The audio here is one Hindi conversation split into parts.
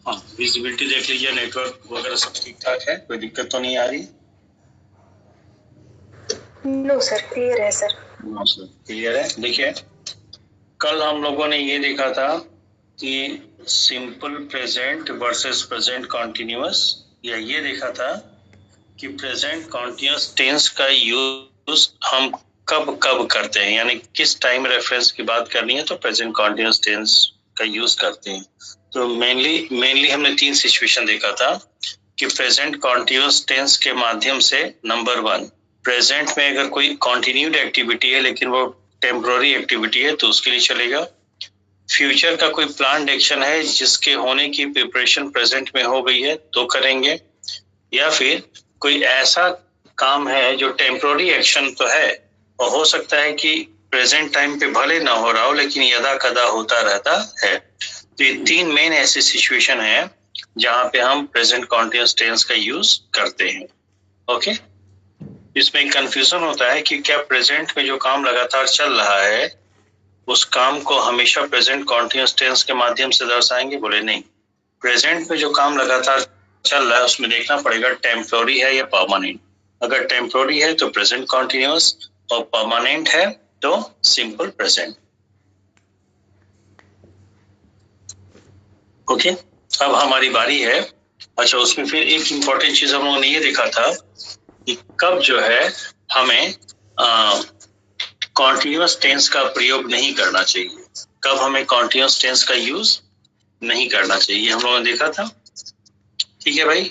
हाँ, विजिबिलिटी देख लीजिए, नेटवर्क वगैरह सब ठीक ठाक है, कोई दिक्कत तो नहीं आ रही? नो सर, क्लियर है सर। हाँ सर, क्लियर है। देखिए, कल हम लोगों ने ये देखा था कि simple present versus present continuous, या ये देखा था कि प्रेजेंट कॉन्टिन्यूअस टेंस का यूज हम कब कब करते हैं, यानी किस टाइम रेफरेंस की बात करनी है तो प्रेजेंट कॉन्टिन्यूअस टेंस का यूज करते हैं। तो मेनली हमने 3 सिचुएशन देखा था कि प्रेजेंट कॉन्टिन्यूअस टेंस के माध्यम से, नंबर 1, प्रेजेंट में अगर कोई कॉन्टिन्यूड एक्टिविटी है लेकिन वो टेम्पोररी एक्टिविटी है तो उसके लिए चलेगा। फ्यूचर का कोई प्लान्ड एक्शन है जिसके होने की प्रिपरेशन प्रेजेंट में हो गई है तो करेंगे, या फिर कोई ऐसा काम है जो टेम्पोररी एक्शन तो है और हो सकता है कि प्रेजेंट टाइम पे भले ना हो रहा हो लेकिन यदा कदा होता रहता है। तो ये 3 मेन ऐसी सिचुएशन है जहां पे हम प्रेजेंट कॉन्टिन्यूअस टेंस का यूज करते हैं। ओके, इसमें कंफ्यूजन होता है कि क्या प्रेजेंट में जो काम लगातार चल रहा है उस काम को हमेशा प्रेजेंट कॉन्टिन्यूअस टेंस के माध्यम से दर्शाएंगे? बोले नहीं, प्रेजेंट में जो काम लगातार चल रहा है उसमें देखना पड़ेगा टेम्पोररी है या परमानेंट। अगर टेम्पोररी है तो प्रेजेंट कॉन्टिन्यूअस और परमानेंट है तो सिंपल प्रेजेंट। ओके, अब हमारी बारी है। अच्छा, उसमें फिर एक इम्पोर्टेंट चीज हम लोगों ने ये देखा था कि कब जो है हमें कॉन्टिन्यूअस टेंस का प्रयोग नहीं करना चाहिए, कब हमें कॉन्टिन्यूअस टेंस का यूज नहीं करना चाहिए, हम लोगों ने देखा था। ठीक है भाई?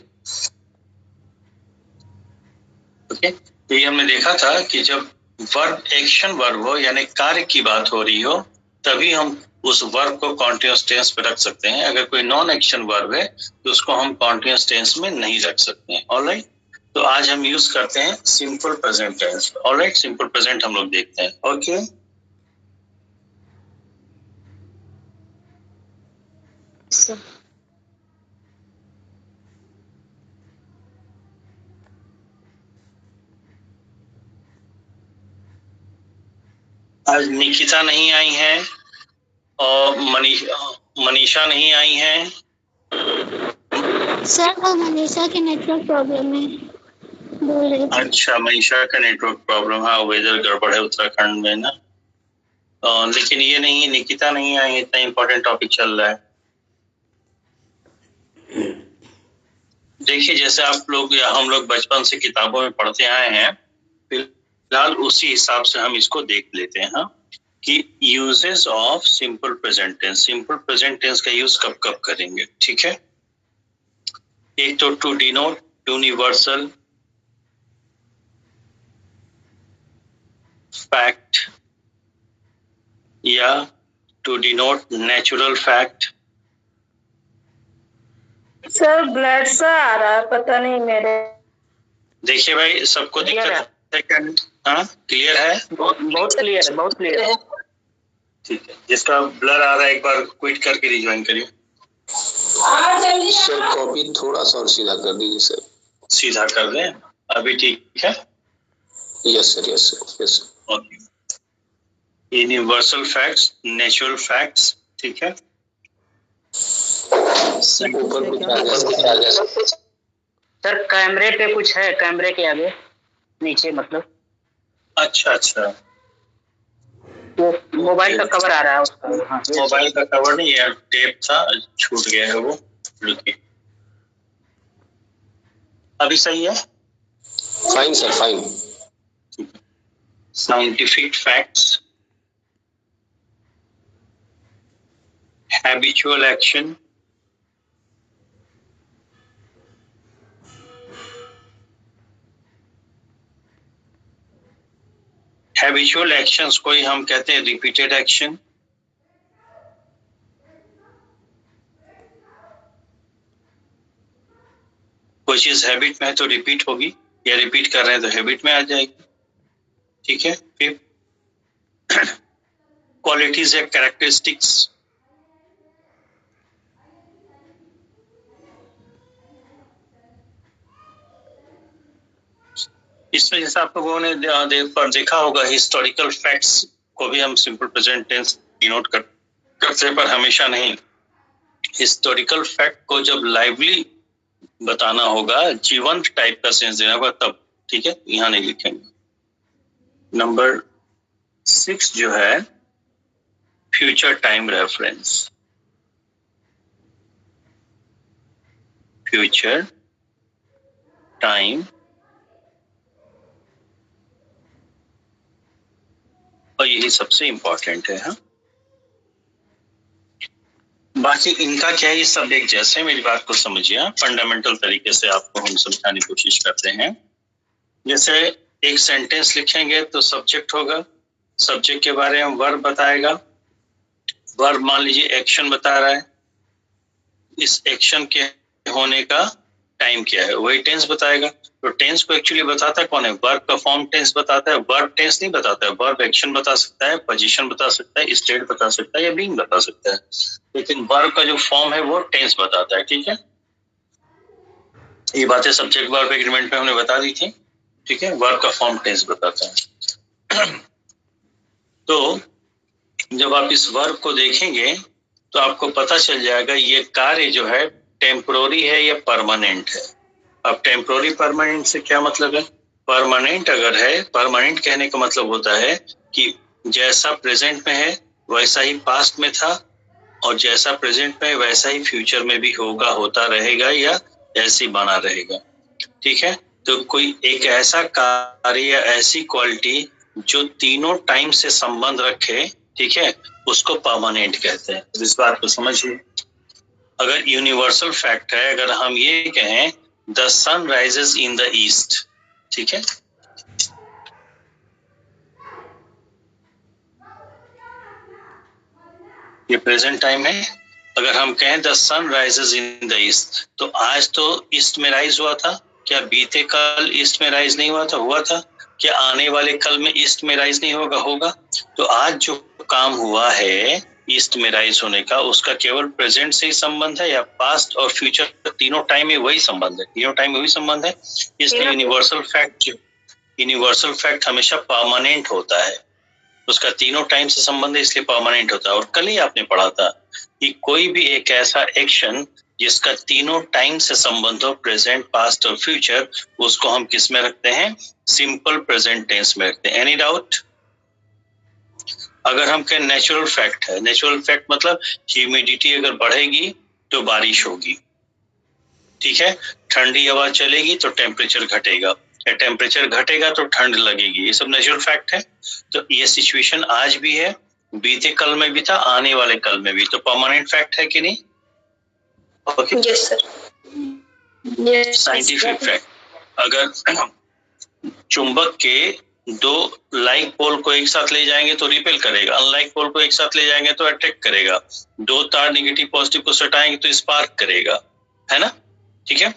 ओके, तो ये हमने देखा था कि जब वर्ब एक्शन वर्ब हो यानी कार्य की बात हो रही हो तभी हम उस वर्ब को कॉन्टिन्यूअस टेंस पे रख सकते हैं। अगर कोई नॉन एक्शन वर्ब है तो उसको हम कॉन्टिन्यूअस टेंस में नहीं रख सकते हैं। ऑलराइट, तो आज हम यूज करते हैं simple present tense. Alright, simple present हम लोग देखते हैं। ओके, सर आज निकिता नहीं आई है और मनीषा नहीं आई है। सर वो मनीषा के नेटवर्क प्रॉब्लम है बोल रही थी। अच्छा, मनीषा का नेटवर्क प्रॉब्लम, हाँ वेदर गड़बड़ है उत्तराखंड में ना। लेकिन ये नहीं, निकिता नहीं आई, इतना इम्पोर्टेंट टॉपिक चल रहा है। देखिए, जैसे आप लोग या हम लोग बचपन से किताबों में पढ़ते आए हैं, फिलहाल उसी हिसाब से हम इसको देख लेते हैं। हाँ, कि uses of simple present tense, simple present tense का यूज कब कब करेंगे। ठीक है, एक तो टू डिनोट यूनिवर्सल फैक्ट या to denote natural fact. Sir blood सा आ रहा है, पता नहीं मेरे। देखिए भाई, सबको दिक्कत है? हाँ, क्लियर है? बहुत क्लियर है, बहुत क्लियर है। ठीक है, जिसका ब्लर आ रहा है एक बार क्विट करके रिज्वाइन करिए। सर कॉपी थोड़ा सा और सीधा कर दीजिए सर। सीधा कर दें, अभी ठीक है? Yes sir, yes sir, yes sir. Okay, universal facts, natural facts, ठीक है। ऊपर कुछ आ गया सर कैमरे पे कुछ है, कैमरे के आगे नीचे मतलब। अच्छा अच्छा, वो मोबाइल का कवर आ रहा है उसका। हाँ, मोबाइल का कवर नहीं है, टेप था, छूट गया है वो। रुकिए, अभी सही है? Fine sir, fine. Scientific facts, habitual action, habitual actions को ही हम कहते हैं रिपीटेड एक्शन। कोई चीज हैबिट में है तो रिपीट होगी, या रिपीट कर रहे हैं तो हैबिट में आ जाएगी। ठीक है, फिर क्वालिटीज या कैरेक्टरिस्टिक्स, इसमें जैसे आप लोगों ने देखा होगा हिस्टोरिकल फैक्ट्स को भी हम सिंपल प्रेजेंट टेंस डिनोट करते पर हमेशा नहीं। हिस्टोरिकल फैक्ट को जब लाइवली बताना होगा, जीवंत टाइप का सेंस देना होगा तब, ठीक है, यहाँ नहीं लिखेंगे। नंबर 6 जो है future time reference. Future time, और यही सबसे इंपॉर्टेंट है। हाँ, बाकी इनका क्या है, ये सब एक जैसे, मेरी बात को समझिए, फंडामेंटल तरीके से आपको हम समझाने की कोशिश करते हैं। जैसे एक सेंटेंस लिखेंगे तो सब्जेक्ट होगा, सब्जेक्ट के बारे में वर्ब बताएगा, वर्ब मान लीजिए एक्शन बता रहा है, इस एक्शन के होने का टाइम क्या है, वही टेंस बताएगा। तो टेंस को एक्चुअली बताता कौन है, वर्ब का फॉर्म टेंस बताता है, वर्ब टेंस नहीं बताता है। वर्ब एक्शन बता सकता है, पोजीशन बता सकता है, स्टेट बता सकता है या बीइंग बता सकता है, लेकिन वर्ब का जो फॉर्म है वो टेंस बताता है। ठीक है, ये बातें सब्जेक्ट वर्ब एग्रीमेंट में हमने बता दी थी। ठीक है, वर्ब का फॉर्म टेंस बताता है। तो जब आप इस वर्ब को देखेंगे तो आपको पता चल जाएगा ये कार्य जो है टेम्पोररी है या परमानेंट है। अब टेम्पोररी परमानेंट से क्या मतलब है, परमानेंट अगर है, परमानेंट कहने का मतलब होता है कि जैसा प्रेजेंट में है वैसा ही पास्ट में था, और जैसा प्रेजेंट में वैसा ही फ्यूचर में भी होगा, होता रहेगा या ऐसे बना रहेगा। ठीक है, तो कोई एक ऐसा कार्य या ऐसी क्वालिटी जो तीनों टाइम से संबंध रखे, ठीक है, उसको परमानेंट कहते हैं। इस बात को समझिए। अगर यूनिवर्सल फैक्ट है, अगर हम ये कहें the sun rises in the east, ठीक है, ये प्रेजेंट टाइम है। अगर हम कहें the sun rises in the east, तो आज तो ईस्ट में राइज हुआ था, क्या बीते कल ईस्ट में राइज नहीं हुआ था? हुआ था। क्या आने वाले कल में ईस्ट में राइज नहीं होगा? होगा। तो आज जो काम हुआ है ईस्ट में राइज होने का, उसका केवल प्रेजेंट से ही संबंध है या पास्ट और फ्यूचर तीनों टाइम में वही संबंध है? तीनों टाइम में वही संबंध है। इसलिए यूनिवर्सल फैक्ट हमेशा परमानेंट होता है, उसका तीनों टाइम से संबंध है, इसलिए परमानेंट होता है। और कल ही आपने पढ़ा था कि कोई भी एक ऐसा एक्शन जिसका तीनों टाइम से संबंध हो, प्रेजेंट, पास्ट और फ्यूचर, उसको हम किस में रखते हैं? सिंपल प्रेजेंट टेंस में रखते हैं। Any doubt? अगर हम कहें नेचुरल फैक्ट है, नेचुरल फैक्ट मतलब ह्यूमिडिटी अगर बढ़ेगी तो बारिश होगी। ठीक है, ठंडी हवा चलेगी तो टेम्परेचर घटेगा, या टेम्परेचर घटेगा तो ठंड लगेगी। ये सब नेचुरल फैक्ट है। तो ये सिचुएशन आज भी है, बीते कल में भी था, आने वाले कल में भी। तो परमानेंट फैक्ट है कि नहीं? Okay, yes sir. Scientific fact, अगर चुंबक के दो लाइक पोल को एक साथ ले जाएंगे तो रिपेल करेगा, अनलाइक पोल को एक साथ ले जाएंगे तो अट्रैक्ट करेगा, दो तार नेगेटिव पॉजिटिव को सटाएंगे तो स्पार्क करेगा, है ना? ठीक है,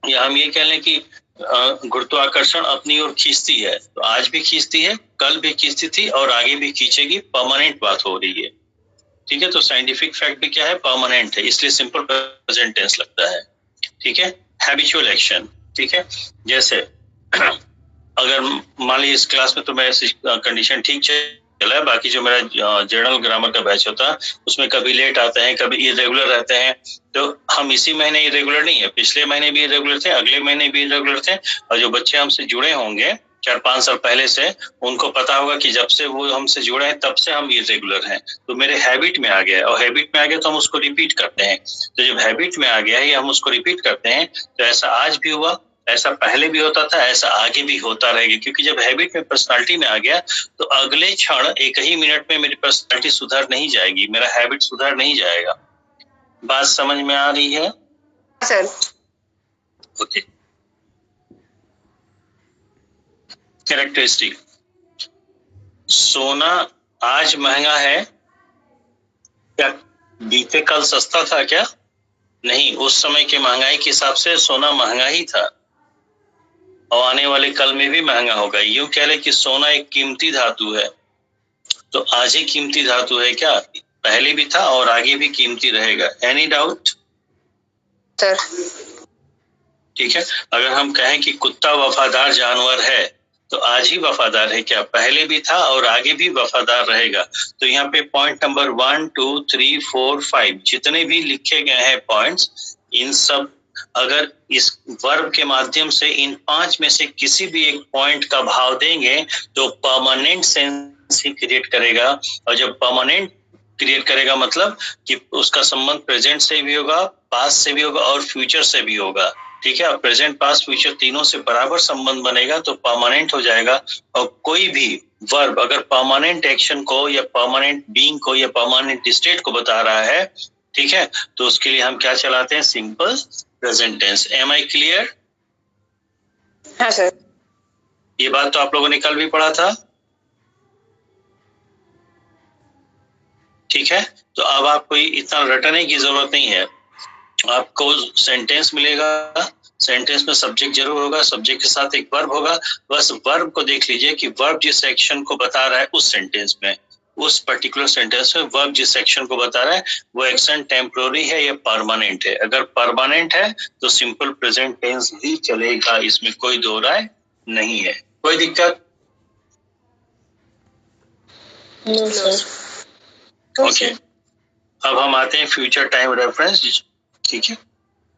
या हम ये कह लें कि गुरुत्वाकर्षण अपनी ओर खींचती है, तो आज भी खींचती है, कल भी खींचती थी और आगे भी खींचेगी। परमानेंट बात हो रही है। ठीक है, तो साइंटिफिक फैक्ट भी क्या है? परमानेंट है, इसलिए सिंपल प्रेजेंट टेंस लगता है। ठीक है, हैबिचुअल एक्शन। ठीक है, जैसे अगर मान लीजिए इस क्लास में तो मैं कंडीशन ठीक चला है, बाकी जो मेरा जनरल ग्रामर का बैच होता है उसमें कभी लेट आते हैं, कभी इरेगुलर रहते हैं। तो हम इसी महीने इरेगुलर नहीं है, पिछले महीने भी इरेगुलर थे, अगले महीने भी इरेगुलर थे। और जो बच्चे हमसे जुड़े होंगे 4-5 साल पहले से, उनको पता होगा कि जब से वो हमसे जुड़े हैं तब से हम इरेगुलर हैं। तो मेरे हैबिट में आ गया है, और हैबिट में आ गया तो हम उसको रिपीट करते हैं। तो जब हैबिट में आ गया है या हम उसको रिपीट करते हैं, तो ऐसा आज भी हुआ, ऐसा पहले भी होता था, ऐसा आगे भी होता रहेगा। क्योंकि जब हैबिट में, पर्सनालिटी में आ गया, तो अगले क्षण एक ही मिनट में मेरी पर्सनालिटी सुधर नहीं जाएगी, मेरा हैबिट सुधर नहीं जाएगा। बात समझ में आ रही है सर? ओके। कैरेक्टरिस्टिक, सोना आज महंगा है क्या? बीते कल सस्ता था क्या? नहीं, उस समय के महंगाई के हिसाब से सोना महंगा ही था, और आने वाले कल में भी महंगा होगा। यूं कह ले कि सोना एक कीमती धातु है, तो आज ही कीमती धातु है क्या? पहले भी था और आगे भी कीमती रहेगा। Any doubt? सर ठीक है, अगर हम कहें कि कुत्ता वफादार जानवर है, तो आज ही वफादार है क्या? पहले भी था और आगे भी वफादार रहेगा। तो यहाँ पे पॉइंट नंबर 1 2 3 4 5 जितने भी लिखे गए हैं पॉइंट्स, इन सब अगर इस वर्ब के माध्यम से इन 5 में से किसी भी एक पॉइंट का भाव देंगे तो परमानेंट सेंस ही क्रिएट करेगा। और जब परमानेंट क्रिएट करेगा मतलब कि उसका संबंध प्रेजेंट से भी होगा, पास्ट से भी होगा और फ्यूचर से भी होगा। ठीक है, प्रेजेंट पास्ट फ्यूचर तीनों से बराबर संबंध बनेगा तो परमानेंट हो जाएगा। और कोई भी वर्ब अगर परमानेंट एक्शन को या परमानेंट बीइंग को या परमानेंट स्टेट को बता रहा है, ठीक है, तो उसके लिए हम क्या चलाते हैं? Simple present tense. Am I clear? हाँ सर। ये बात तो आप लोगों ने कल भी पढ़ा था। ठीक है, तो अब आपको इतना रटने की जरूरत नहीं है। आपको सेंटेंस मिलेगा, सेंटेंस में सब्जेक्ट जरूर होगा, सब्जेक्ट के साथ एक वर्ब होगा। बस वर्ब को देख लीजिए कि वर्ब जिस एक्शन को बता रहा है उस सेंटेंस में, उस पर्टिकुलर सेंटेंस में वर्ब जिस एक्शन को बता रहा है वो एक्शन टेम्पोररी है या परमानेंट है। अगर परमानेंट है तो सिंपल प्रेजेंट टेंस ही चलेगा, इसमें कोई दो राय नहीं है। कोई दिक्कत? No sir. ओके, अब हम आते हैं फ्यूचर टाइम रेफरेंस। ठीक है,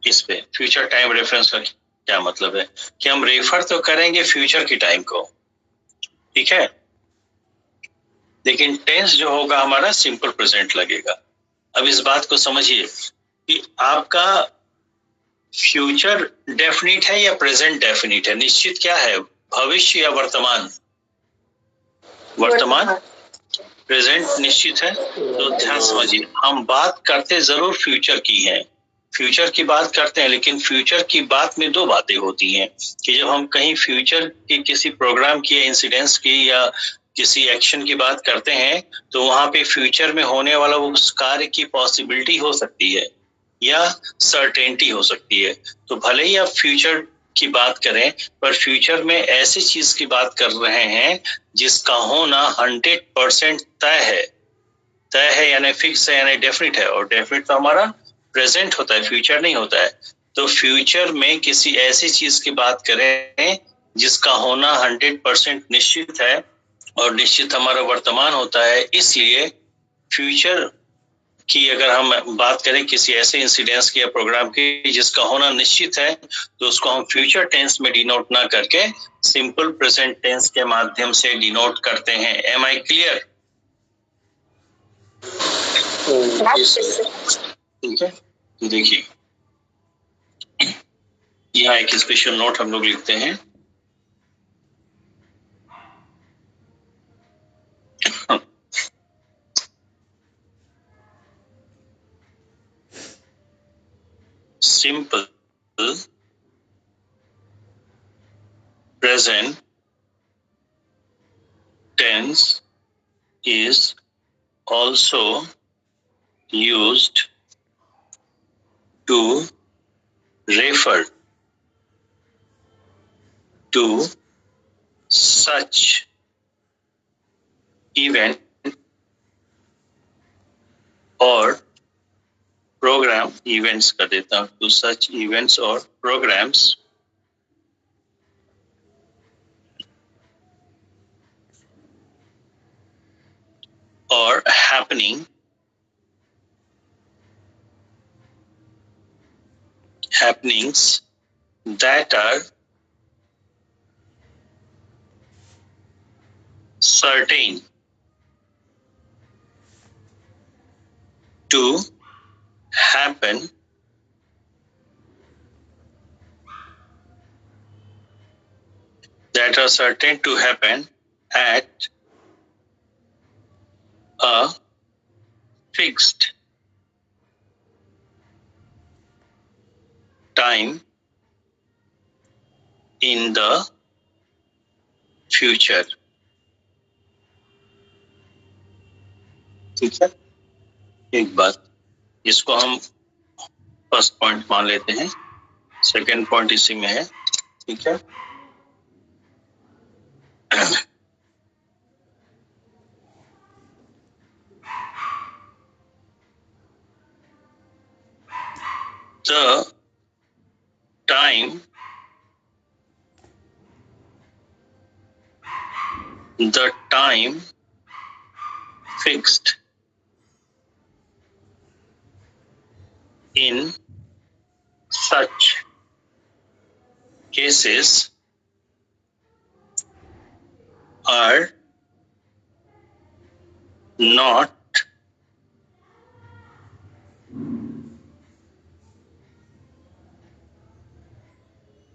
इस पे फ्यूचर टाइम रेफरेंस का क्या मतलब है कि हम रेफर तो करेंगे फ्यूचर की टाइम को, ठीक है, लेकिन टेंस जो होगा हमारा सिंपल प्रेजेंट लगेगा। अब इस बात को समझिए कि आपका फ्यूचर डेफिनिट है या प्रेजेंट डेफिनिट है? निश्चित क्या है, भविष्य या वर्तमान? वर्तमान। प्रेजेंट निश्चित है। तो ध्यान समझिए, हम बात करते जरूर फ्यूचर की है, फ्यूचर की बात करते हैं, लेकिन फ्यूचर की बात में दो बातें होती हैं कि जब हम कहीं फ्यूचर की किसी प्रोग्राम की या इंसिडेंस की या किसी एक्शन की बात करते हैं तो वहां पे फ्यूचर में होने वाला उस कार्य की पॉसिबिलिटी हो सकती है या सर्टेनिटी हो सकती है। तो भले ही आप फ्यूचर की बात करें पर फ्यूचर में ऐसी चीज की बात कर रहे हैं जिसका होना 100% तय है यानी फिक्स है यानी डेफिनेट है। और डेफिनेट तो हमारा प्रेजेंट होता है, फ्यूचर नहीं होता है। तो फ्यूचर में किसी ऐसी चीज की बात करें जिसका होना 100% निश्चित है और निश्चित हमारा वर्तमान होता है। इसलिए फ्यूचर की अगर हम बात करें किसी ऐसे इंसिडेंस की या प्रोग्राम की जिसका होना निश्चित है तो उसको हम फ्यूचर टेंस में डिनोट ना करके सिंपल प्रेजेंट टेंस के माध्यम से डिनोट करते हैं। Am I clear? ठीक है, तो देखिए यहाँ एक स्पेशल नोट हम लोग लिखते हैं। Simple present tense is also used to refer to such event or program events कर देता हूँ to such events or programs or happenings that are certain to happen at a fixed time in the future। ठीक है, एक बात इसको हम फर्स्ट पॉइंट मान लेते हैं, सेकंड पॉइंट इसी में है। ठीक है, the time the time fixed in such cases are not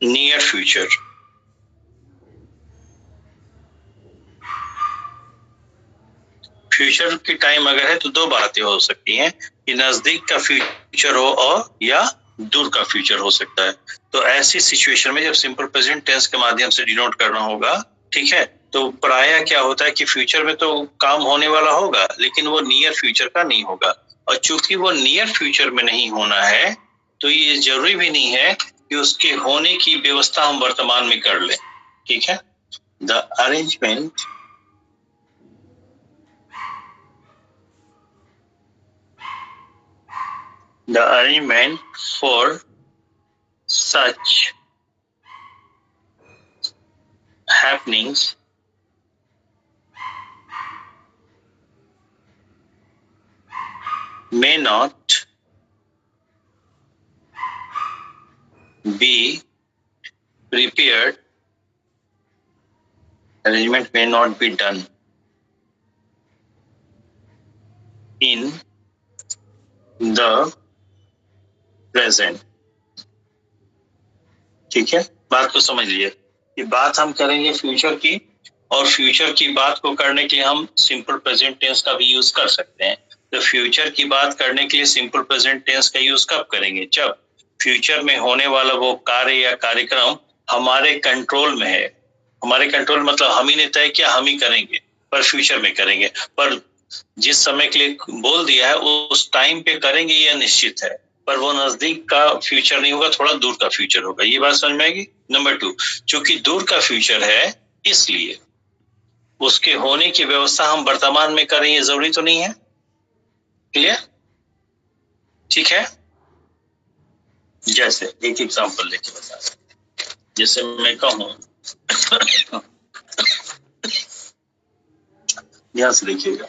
near future. Future की टाइम अगर है तो दो बातें हो सकती हैं कि नजदीक का फ्यूचर हो और या दूर का फ्यूचर हो सकता है। तो ऐसी सिचुएशन में जब सिंपल प्रेजेंट टेंस के माध्यम से डिनोट करना होगा, ठीक है, तो प्रायः क्या होता है कि फ्यूचर में तो काम होने वाला होगा लेकिन वो नियर फ्यूचर का नहीं होगा, और चूंकि वो नियर फ्यूचर में नहीं होना है तो ये जरूरी भी नहीं है कि उसके होने की व्यवस्था हम वर्तमान में कर लें। ठीक है, the arrangement for such happenings may not be prepared. Arrangement may not be done in the present. ठीक है, बात को समझ लिए कि बात हम करेंगे फ्यूचर की, और फ्यूचर की बात को करने के लिए हम सिंपल प्रेजेंट टेंस का भी यूज कर सकते हैं। तो फ्यूचर की बात करने के लिए सिंपल प्रेजेंट टेंस का यूज कब करेंगे? जब फ्यूचर में होने वाला वो कार्य या कार्यक्रम हमारे कंट्रोल में है। हमारे कंट्रोल मतलब हम ही ने तय किया, हम ही करेंगे, पर फ्यूचर में करेंगे, पर जिस समय के लिए बोल दिया है उस टाइम पे करेंगे यह निश्चित है, पर वो नजदीक का फ्यूचर नहीं होगा, थोड़ा दूर का फ्यूचर होगा। ये बात समझ में आएगी। नंबर 2, चूंकि दूर का फ्यूचर है इसलिए उसके होने की व्यवस्था हम वर्तमान में करें, ये जरूरी तो नहीं है। क्लियर? ठीक है, जैसे एक एग्जांपल लेके बता, जैसे मैं कहूं ध्यान से देखिएगा,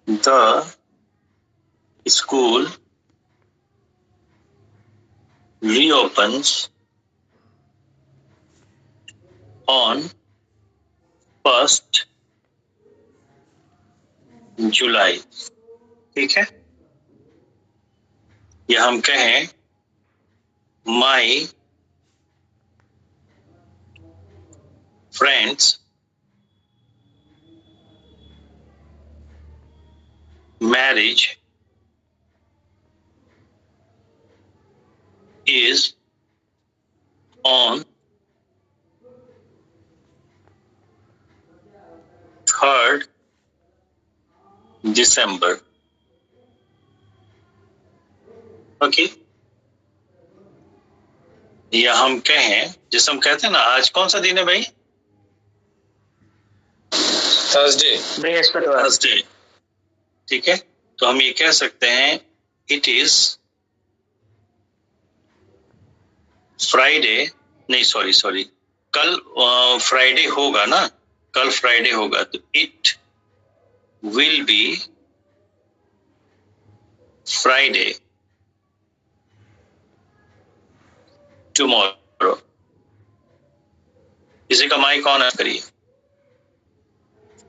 the school reopens on 1st जुलाई। ठीक है, या हम कहें my friends marriage is on 3rd December. Okay, या हम कहें, जैसे हम कहते हैं ना, आज कौन सा दिन है भाई? थर्सडे। थर्सडे। ठीक है, तो हम ये कह सकते हैं इट इज फ्राइडे, नहीं सॉरी, कल फ्राइडे होगा ना, कल फ्राइडे होगा, तो it will be Friday tomorrow. किसी का माइक ऑन करिए।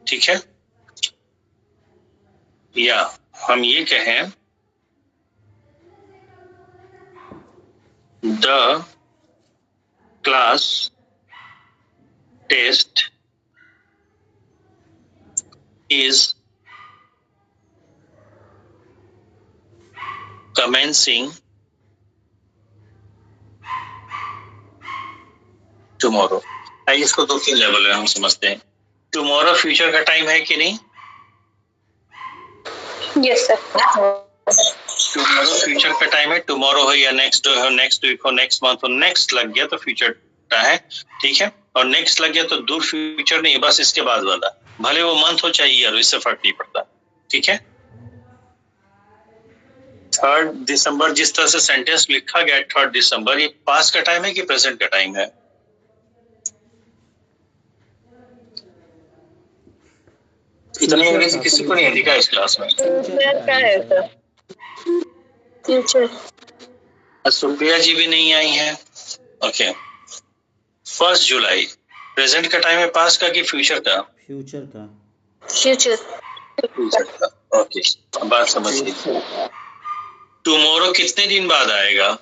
ठीक है, या हम ये कहें the class test is commencing tomorrow। आइए इसको दो तीन लेवल में हम समझते हैं। टुमारो फ्यूचर का टाइम है कि नहीं? Yes sir. टुमारो फ्यूचर का टाइम है, टुमारो हो या नेक्स्ट हो, नेक्स्ट वीक हो, नेक्स्ट मंथ हो, नेक्स्ट लग गया तो फ्यूचर का है। ठीक है, और नेक्स्ट लग गया तो दूर फ्यूचर नहीं, बस इसके बाद वाला, भले वो मंथ हो चाहे ईयर, इससे फर्क नहीं पड़ता। ठीक है, 3rd दिसंबर, जिस तरह से सेंटेंस लिखा गया 3rd दिसंबर, ये पास्ट का टाइम है कि प्रेजेंट का टाइम है? इतने अंग्रेजी किसी को नहीं दिखा इस क्लास में। फ्यूचर का है सर, फ्यूचर। सुप्रिया जी भी नहीं आई हैं। ओके, 1 जुलाई प्रेजेंट का टाइम है, पास्ट का कि फ्यूचर का? फ्यूचर का। फ्यूचर। फ्यूचर का। ओके, बात समझिए। टुमारो कितने दिन बाद आएगा?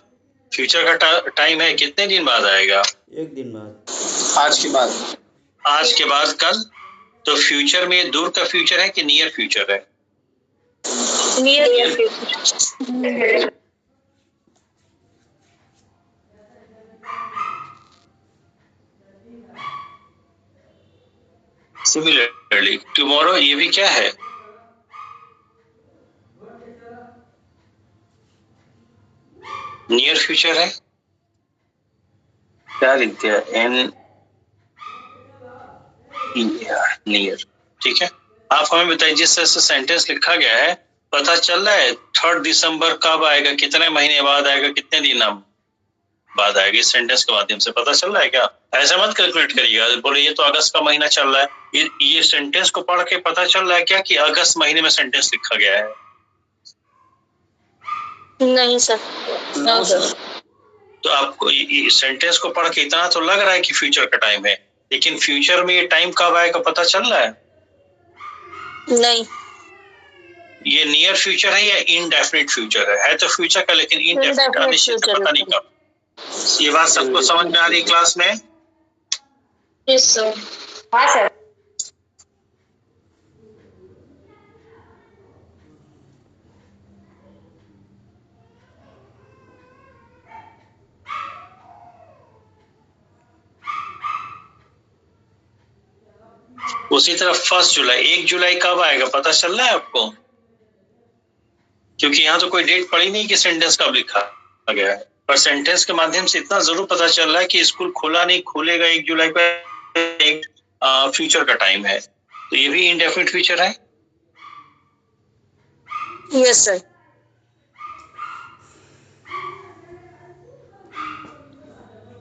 फ्यूचर का टाइम है, कितने दिन बाद आएगा? 1 दिन बाद। आज के बाद। आज के बाद कल। तो फ्यूचर में दूर का फ्यूचर है कि नियर फ्यूचर है? Near future. सिमिलरली टुमारो ये भी क्या है? नियर फ्यूचर है। क्या लिखते हैं? An near. ठीक है, आप हमें बताइए जिस तरह से सेंटेंस लिखा गया है, पता चल रहा है 3 दिसंबर कब आएगा, कितने महीने बाद आएगा, कितने दिन बाद आएगा? इस सेंटेंस के माध्यम से पता चल रहा है क्या? ऐसा मत कैलकुलेट करिएगा, बोले ये तो अगस्त का महीना चल रहा है। ये सेंटेंस को पढ़ के पता चल रहा है क्या कि अगस्त महीने में सेंटेंस लिखा गया है? नहीं सर। No sir. तो आपको सेंटेंस को पढ़ के इतना तो लग रहा है कि फ्यूचर का टाइम है, लेकिन फ्यूचर में ये टाइम कब आएगा पता चल रहा है? नहीं। ये नियर फ्यूचर है या इनडेफिनिट फ्यूचर है तो फ्यूचर का, लेकिन इनडेफिनिट अनिश्चित पता नहीं कब। ये बात सबको समझ में आ रही है क्लास में? Yes sir. हाँ सर। उसी तरह 1 जुलाई, 1 जुलाई कब आएगा पता चल रहा है आपको? क्योंकि यहाँ तो कोई डेट पड़ी नहीं कि सेंटेंस कब लिखा गया है, पर सेंटेंस के माध्यम से इतना जरूर पता चल रहा है कि स्कूल खुला नहीं, खुलेगा 1 जुलाई को, एक फ्यूचर का टाइम है। तो ये भी इंडेफिनिट फ्यूचर है। Yes sir.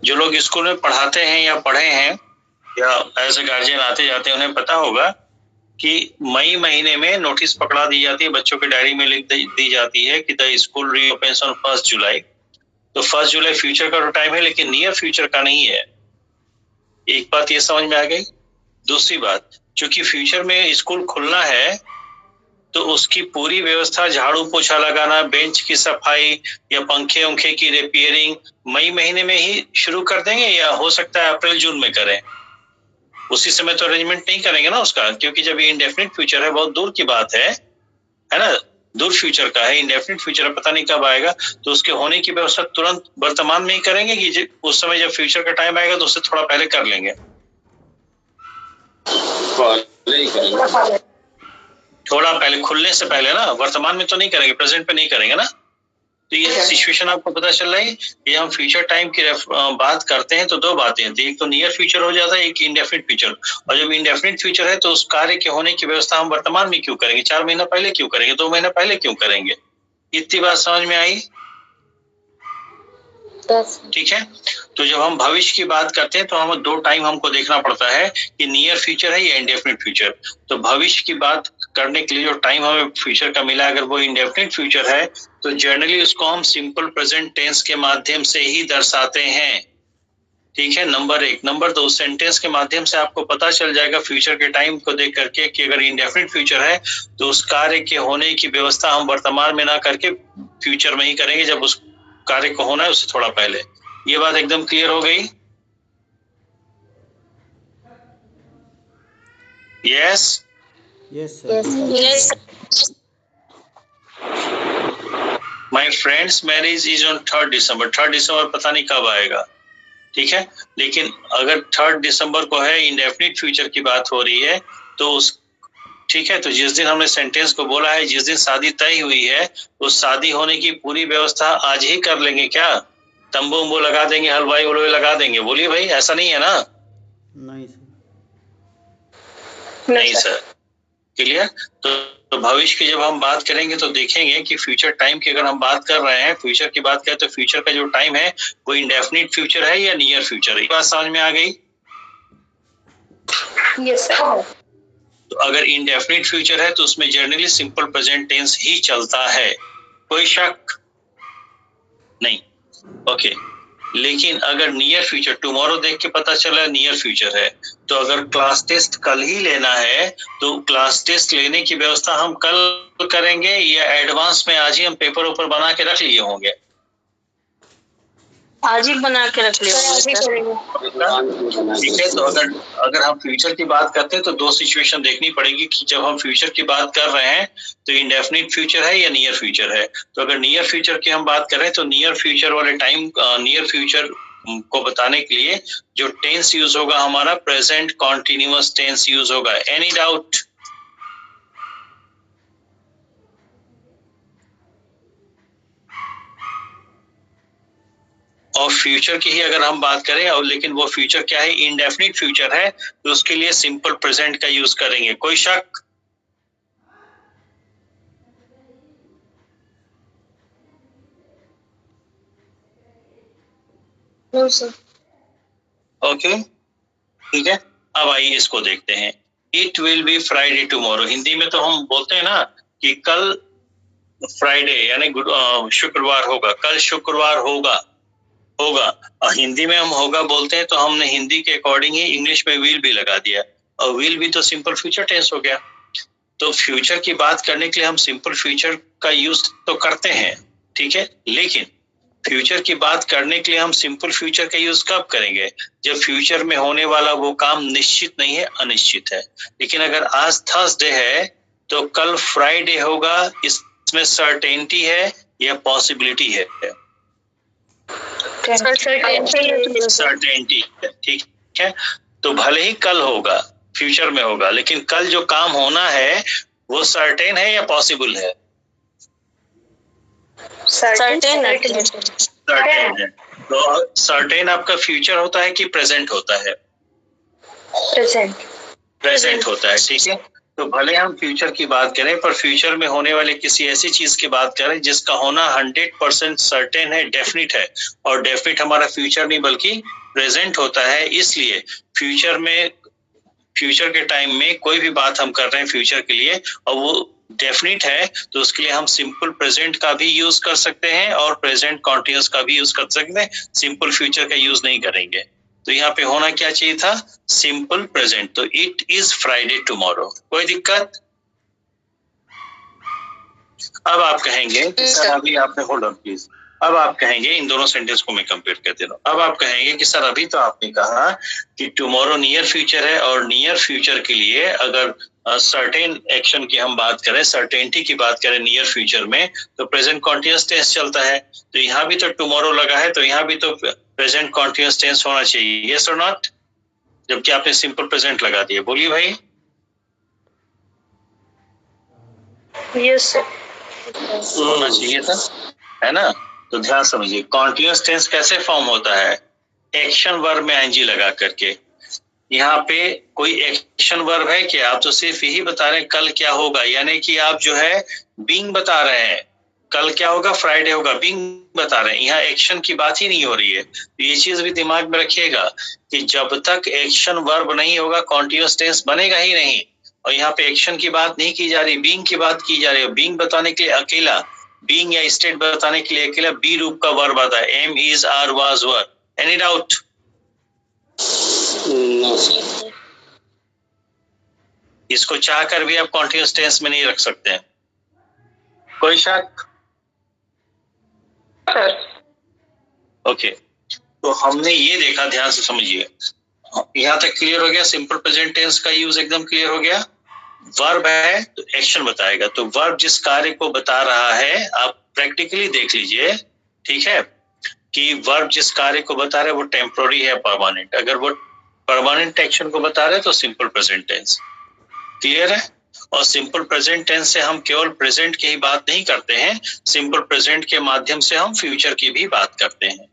जो लोग स्कूल में पढ़ाते हैं या पढ़े हैं या एज ए गार्जियन आते जाते हैं, उन्हें पता होगा कि मई महीने में नोटिस पकड़ा दी जाती है, बच्चों की डायरी में लिख दी जाती है कि द स्कूल रीओपन्स ऑन 1 जुलाई। तो 1 जुलाई फ्यूचर का टाइम है, लेकिन नियर फ्यूचर का नहीं है। एक बात ये समझ में आ गई। दूसरी बात, चूंकि फ्यूचर में स्कूल खुलना है तो उसकी पूरी व्यवस्था, झाड़ू पोछा लगाना, बेंच की सफाई या पंखे उंखे की रिपेयरिंग मई महीने में ही शुरू कर देंगे, या हो सकता है अप्रैल जून में करें। उसी समय तो अरेंजमेंट नहीं करेंगे ना उसका, क्योंकि जब ये इंडेफिनिट फ्यूचर है, बहुत दूर की बात है ना, दूर फ्यूचर का है। इंडेफिनिट फ्यूचर है, पता नहीं कब आएगा, तो उसके होने की व्यवस्था तुरंत वर्तमान में ही करेंगे कि उस समय जब फ्यूचर का टाइम आएगा तो उससे थोड़ा पहले कर लेंगे? थोड़ा पहले, खुलने से पहले ना, वर्तमान में तो नहीं करेंगे, प्रेजेंट पे नहीं करेंगे ना। तो ये सिचुएशन आपको पता चल रहा है। ये हम फ्यूचर टाइम की बात करते हैं तो दो बातें हैं, एक तो नियर फ्यूचर हो जाता है, एक इंडेफिनिट फ्यूचर। और जब इंडेफिनिट फ्यूचर है तो उस कार्य के होने की व्यवस्था हम वर्तमान में क्यों करेंगे? 4 महीना पहले क्यों करेंगे? 2 महीना पहले क्यों करेंगे? इतनी बात समझ में आई? ठीक है। तो जब हम भविष्य की बात करते हैं तो हम 2 टाइम हमको देखना पड़ता है कि नियर फ्यूचर है या इंडेफिनिट फ्यूचर। तो भविष्य की बात करने के लिए जो टाइम हमें फ्यूचर का मिला, अगर वो इंडेफिनिट फ्यूचर है तो जनरली उसको हम सिंपल प्रेजेंट टेंस के माध्यम से ही दर्शाते हैं। ठीक है, नंबर 1। नंबर 2, सेंटेंस के माध्यम से आपको पता चल जाएगा फ्यूचर के टाइम को देख करके कि अगर इंडेफिनिट फ्यूचर है तो उस कार्य के होने की व्यवस्था हम वर्तमान में ना करके फ्यूचर में ही करेंगे, जब उस कार्य को होना है उससे थोड़ा पहले। ये बात एकदम क्लियर हो गई? Yes yes sir. Yes. My friends marriage is on 3 दिसंबर। 3 दिसंबर पता नहीं कब आएगा, ठीक है। लेकिन अगर 3 दिसंबर को है, इंडेफिनिट फ्यूचर की बात हो रही है, तो उस, ठीक है, तो जिस दिन हमने सेंटेंस को बोला है, जिस दिन शादी तय हुई है, उस शादी होने की पूरी व्यवस्था आज ही कर लेंगे क्या? तंबू उम्बू लगा देंगे, हलवाई उलवाई लगा देंगे? बोलिए भाई, ऐसा नहीं है ना? नहीं सर। नहीं सर। क्लियर? तो भविष्य की जब हम बात करेंगे तो देखेंगे कि फ्यूचर टाइम की अगर हम बात कर रहे हैं, फ्यूचर की बात करें तो फ्यूचर का जो टाइम है वो इंडेफिनिट फ्यूचर है या नियर फ्यूचर है? बात समझ में आ गई? Yes sir. तो अगर इंडेफिनिट फ्यूचर है तो उसमें जनरली सिंपल प्रेजेंट टेंस ही चलता है, कोई शक नहीं। ओके, लेकिन अगर नियर फ्यूचर, टुमारो देख के पता चला नियर फ्यूचर है, तो अगर क्लास टेस्ट कल ही लेना है तो क्लास टेस्ट लेने की व्यवस्था हम कल करेंगे या एडवांस में आज ही हम पेपर ऊपर बना के रख लिए होंगे? आज ही बना के रख लिया ठीक है, तो अगर हम फ्यूचर की बात करते हैं तो दो सिचुएशन देखनी पड़ेगी कि जब हम फ्यूचर की बात कर रहे हैं तो इंडेफिनिट फ्यूचर है या नियर फ्यूचर है। तो अगर नियर फ्यूचर की हम बात करें तो नियर फ्यूचर वाले टाइम, नियर फ्यूचर को बताने के लिए जो टेंस यूज होगा हमारा प्रेजेंट कॉन्टिन्यूअस टेंस यूज होगा। Any doubt? और फ्यूचर की ही अगर हम बात करें, और लेकिन वो फ्यूचर क्या है, इंडेफिनिट फ्यूचर है, तो उसके लिए सिंपल प्रेजेंट का यूज करेंगे, कोई शक? No sir. ओके, ठीक है। अब आइए इसको देखते हैं। It will be Friday tomorrow, Hindi में तो हम बोलते हैं ना कि कल फ्राइडे यानी शुक्रवार होगा, कल शुक्रवार होगा। और हिंदी में हम होगा बोलते हैं तो हमने हिंदी के अकॉर्डिंग ही इंग्लिश में विल भी लगा दिया, और विल भी तो सिंपल फ्यूचर टेंस हो गया। तो फ्यूचर की बात करने के लिए हम सिंपल फ्यूचर का यूज तो करते हैं, ठीक है, लेकिन फ्यूचर की बात करने के लिए हम सिंपल फ्यूचर का यूज कब करेंगे? जब फ्यूचर में होने वाला वो काम निश्चित नहीं है, अनिश्चित है। लेकिन अगर आज थर्सडे है तो कल फ्राइडे होगा, इसमें सर्टेनिटी है या पॉसिबिलिटी है? सर्टेनिटी, ठीक है। तो भले ही कल होगा, फ्यूचर में होगा, लेकिन कल जो काम होना है वो सर्टेन है या पॉसिबल है? सर्टेन है। सर्टेन है। तो सर्टेन आपका फ्यूचर होता है कि प्रेजेंट होता है? प्रेजेंट होता है, ठीक है। तो भले हम फ्यूचर की बात करें पर फ्यूचर में होने वाले किसी ऐसी चीज की बात करें जिसका होना 100% सर्टेन है, डेफिनिट है, और डेफिनिट हमारा फ्यूचर नहीं बल्कि प्रेजेंट होता है। इसलिए फ्यूचर के टाइम में कोई भी बात हम कर रहे हैं फ्यूचर के लिए और वो डेफिनिट है तो उसके लिए हम सिंपल प्रेजेंट का भी यूज कर सकते हैं और प्रेजेंट कॉन्टिन्यूअस का भी यूज कर सकते हैं, सिंपल फ्यूचर का यूज नहीं करेंगे। तो यहाँ पे होना क्या चाहिए था? Simple present. तो इट इज फ्राइडे टुमारो, कोई दिक्कत? अब आप कहेंगे कि सर अभी आपने, होल्ड ऑन प्लीज, अब आप कहेंगे, इन दोनों सेंटेंस को मैं कंपेयर कर दे रहा हूं। अब आप कहेंगे कि सर अभी तो आपने कहा कि टुमारो नियर फ्यूचर है और नियर फ्यूचर के लिए अगर सर्टेन एक्शन की हम बात करें, सर्टेनिटी की बात करें नियर फ्यूचर में, तो प्रेजेंट कॉन्टिन्यूअस टेंस चलता है। तो यहाँ भी तो टुमारो लगा है, तो यहाँ भी तो प्रेजेंट कॉन्टिन्यूअस टेंस होना चाहिए, यस और नॉट? जबकि आपने सिंपल प्रेजेंट लगा दिया। बोलिए भाई। यस होना चाहिए था, है ना? तो ध्यान समझिए, कॉन्टिन्यूअस टेंस कैसे फॉर्म होता है? एक्शन वर्ब में आईएनजी लगा करके। यहाँ पे कोई एक्शन वर्ब है कि आप तो सिर्फ यही बता रहे हैं कल क्या होगा, यानी कि आप जो है बीइंग बता रहे हैं, कल क्या होगा, फ्राइडे होगा, बीइंग बता रहे हैं, यहाँ एक्शन की बात ही नहीं हो रही है। तो ये चीज भी दिमाग में रखिएगा कि जब तक एक्शन वर्ब नहीं होगा कॉन्टिन्यूअस टेंस बनेगा ही नहीं। और यहाँ पे एक्शन की बात नहीं की जा रही, बीइंग की बात की जा रही है। बीइंग बताने के लिए अकेला, बीइंग या स्टेट बताने के लिए अकेला बी रूप का वर्ब आता है, am, is, are, was, were. Any doubt? No sir. इसको चाह कर भी आप कॉन्टिन्यूअस टेंस में नहीं रख सकते हैं, कोई शक? ओके, तो हमने ये देखा, ध्यान से समझिए, यहाँ तक क्लियर हो गया? सिंपल प्रेजेंट टेंस का यूज एकदम क्लियर हो गया। वर्ब है तो एक्शन बताएगा, तो वर्ब जिस कार्य को बता रहा है आप प्रैक्टिकली देख लीजिए, ठीक है, कि वर्ब जिस कार्य को बता रहा है वो टेम्पोररी है, परमानेंट। अगर वो परमानेंट एक्शन को बता रहे हैं तो सिंपल प्रेजेंट टेंस। क्लियर है? और सिंपल प्रेजेंट टेंस से हम केवल प्रेजेंट की ही बात नहीं करते हैं, सिंपल प्रेजेंट के माध्यम से हम फ्यूचर की भी बात करते हैं,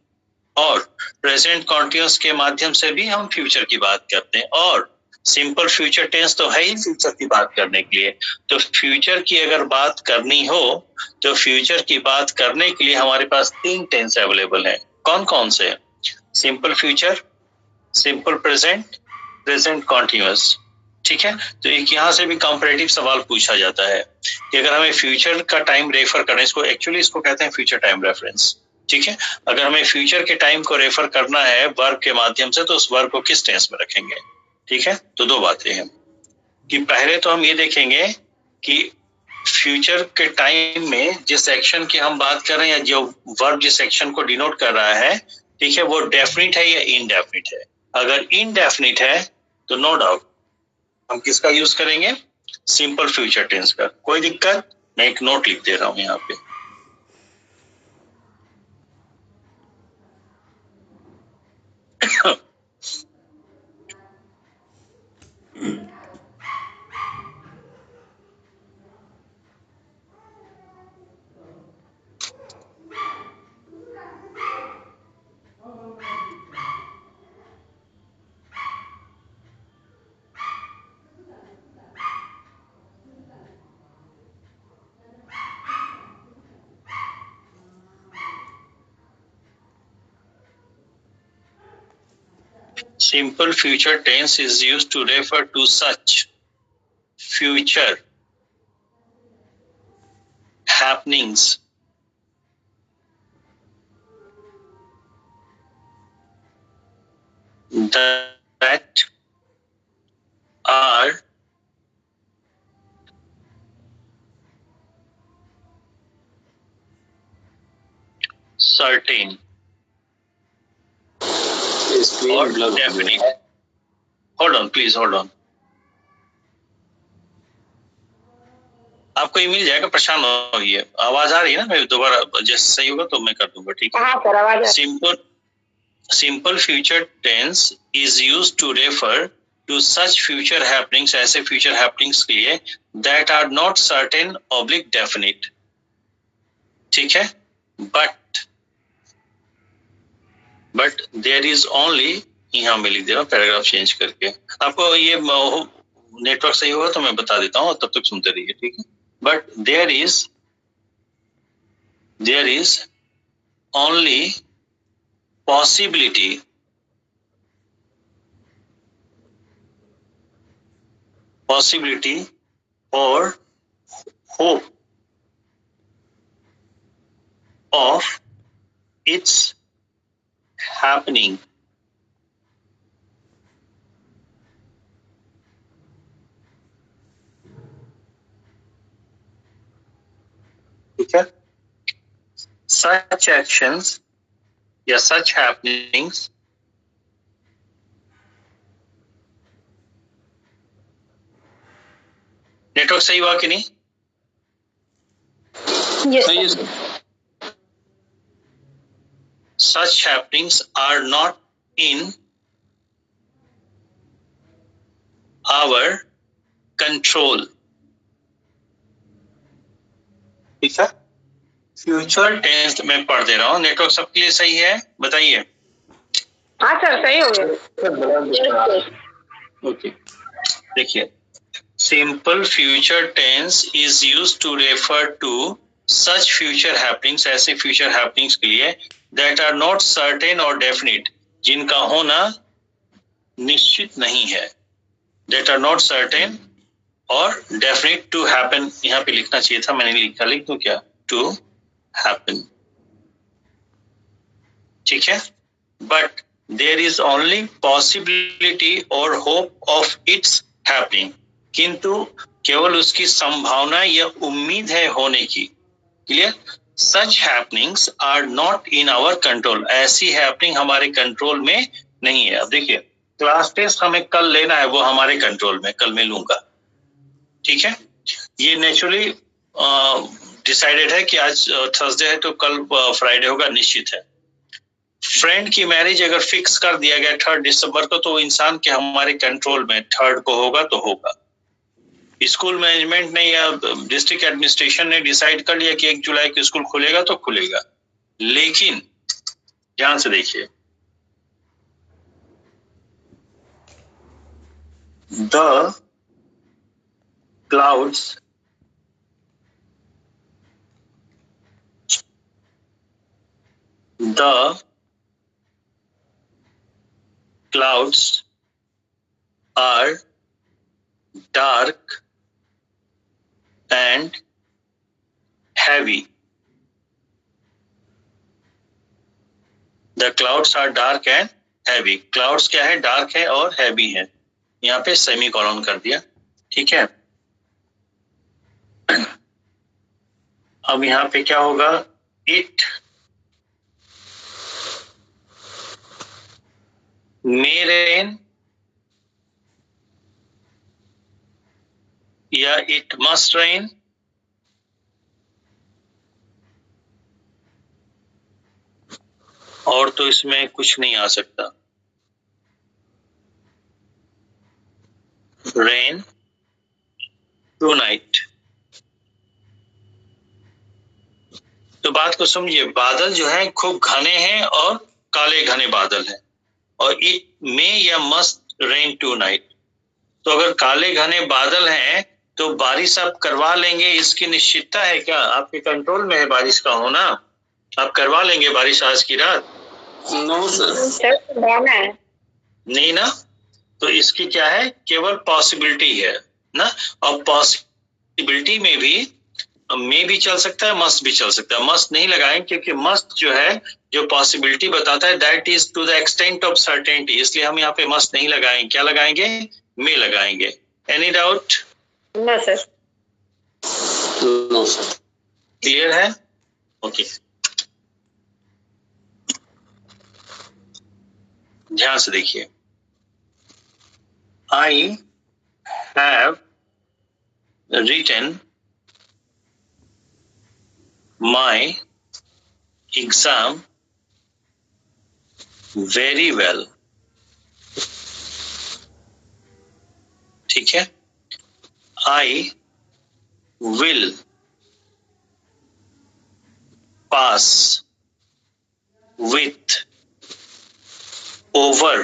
और प्रेजेंट कॉन्टिन्यूअस के माध्यम से भी हम फ्यूचर की बात करते हैं, और सिंपल फ्यूचर टेंस तो है ही फ्यूचर की बात करने के लिए। तो फ्यूचर की अगर बात करनी हो तो फ्यूचर की बात करने के लिए हमारे पास 3 टेंस अवेलेबल है। कौन कौन से? Simple future, simple present, present continuous. ठीक है। तो एक यहाँ से भी कंपैरेटिव सवाल पूछा जाता है कि अगर हमें फ्यूचर का टाइम रेफर करना है, इसको कहते हैं फ्यूचर टाइम रेफरेंस। ठीक है, अगर हमें फ्यूचर के टाइम को रेफर करना है वर्ब के माध्यम से तो उस वर्ब को किस टेंस में रखेंगे। ठीक है, तो दो बातें हैं कि पहले तो हम ये देखेंगे कि फ्यूचर के टाइम में जिस एक्शन की हम बात कर रहे हैं या जो वर्ब जिस एक्शन को डिनोट कर रहा है, ठीक है, वो डेफिनिट है या इनडेफिनिट है। अगर इनडेफिनिट है तो नो डाउट हम किसका यूज करेंगे, सिंपल फ्यूचर टेंस का। कोई दिक्कत, मैं एक नोट लिख दे रहा हूं यहाँ पे। Simple future tense is used to refer to such future happenings that are certain or definite. Hold on, please hold on. आपको ये मिल जाएगा, परेशान होइए। आवाज आ रही है ना, मैं दोबारा जैसे सही होगा तो मैं कर दूंगा। ठीक है, हाँ सर आवाज आ- simple future tense is used to refer to such future happenings, ऐसे फ्यूचर हैपनिंग्स के लिए that are not certain oblique definite. ठीक है, बट देयर इज ओनली, यहाँ मैं लिख दे रहा हूँ पैराग्राफ चेंज करके। आपको ये नेटवर्क सही होगा तो मैं बता देता हूँ, तब तक सुनते रहिए। ठीक है, but there is only possibility or hope of its happening. ठीक है, such actions या such happenings नेटवर्क सही हुआ कि नहीं? Yes, sir. Such happenings are not in our control. ठीक है, फ्यूचर टेंस में पढ़ दे रहा हूँ। नेटवर्क सबके लिए सही है, बताइए। हाँ सर सही हो गया। ओके, देखिए, simple future tense is used to refer to such future happenings, ऐसे फ्यूचर हैपनिंग्स के लिए दैट आर नॉट सर्टेन और डेफिनिट, जिनका होना निश्चित नहीं है। दैट आर नॉट सर्टेन और डेफिनिट टू हैपन, यहाँ पे लिखना चाहिए था, मैंने लिखा, लिख दूं क्या, टू हैपन। ठीक है, but there is only possibility और होप ऑफ इट्स हैपनिंग, किंतु केवल उसकी संभावना या उम्मीद है होने की। Clear, such happenings are not in our control, ऐसी हैपनिंग हमारे कंट्रोल में नहीं है। अब देखिए, क्लास टेस्ट हमें कल लेना है, वो हमारे कंट्रोल में, कल मैं लूंगा। ठीक है, ये नेचुरली डिसाइडेड है कि आज थर्सडे है तो कल फ्राइडे होगा, निश्चित है। फ्रेंड की मैरिज अगर फिक्स कर दिया गया 3 दिसंबर को, तो इंसान के हमारे कंट्रोल में 3 को होगा तो होगा। स्कूल मैनेजमेंट ने या डिस्ट्रिक्ट एडमिनिस्ट्रेशन ने डिसाइड कर लिया कि 1 जुलाई को स्कूल खुलेगा तो खुलेगा, लेकिन ध्यान से देखिए, the clouds are dark and heavy. The clouds are dark and heavy. Clouds क्या है? Dark है और heavy है. यहाँ पे सेमीकोलन कर दिया. ठीक है. अब यहाँ पे क्या होगा? It may rain या it must rain. और तो इसमें कुछ नहीं आ सकता. Rain tonight. तो बात को समझिए. बादल जो है खूब घने हैं और काले घने बादल हैं. और it may या must rain tonight. तो अगर काले घने बादल हैं तो बारिश आप करवा लेंगे, इसकी निश्चितता है क्या? आपके कंट्रोल में है बारिश का होना? आप करवा लेंगे बारिश आज की रात? No sir. नहीं ना. तो इसकी क्या है? केवल पॉसिबिलिटी है ना. और पॉसिबिलिटी में भी चल सकता है, मस्ट भी चल सकता है. मस्ट नहीं लगाएंगे क्योंकि मस्ट जो है, जो पॉसिबिलिटी बताता है, that is to the extent of certainty. इसलिए हम यहाँ पे मस्ट नहीं लगाएंगे. क्या लगाएंगे? मे लगाएंगे. Any doubt? No sir. No sir. Clear है? ओके. ध्यान से देखिए. I have written my exam very well. ठीक है. I will pass with over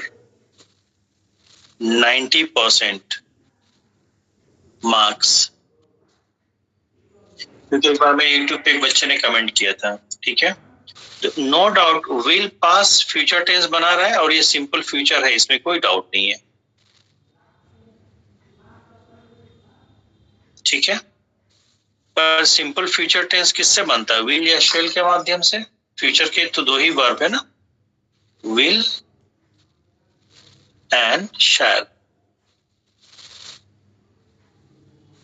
90% marks. क्योंकि एक बार मैं यूट्यूब पे एक बच्चे ने कमेंट किया था. ठीक है. तो no doubt will pass future tense बना रहा है और ये सिंपल फ्यूचर है, इसमें कोई डाउट नहीं है. ठीक है. पर सिंपल फ्यूचर टेंस किससे बनता है? विल या शैल के माध्यम से. फ्यूचर के तो दो ही वर्ब है ना, विल एंड शैल.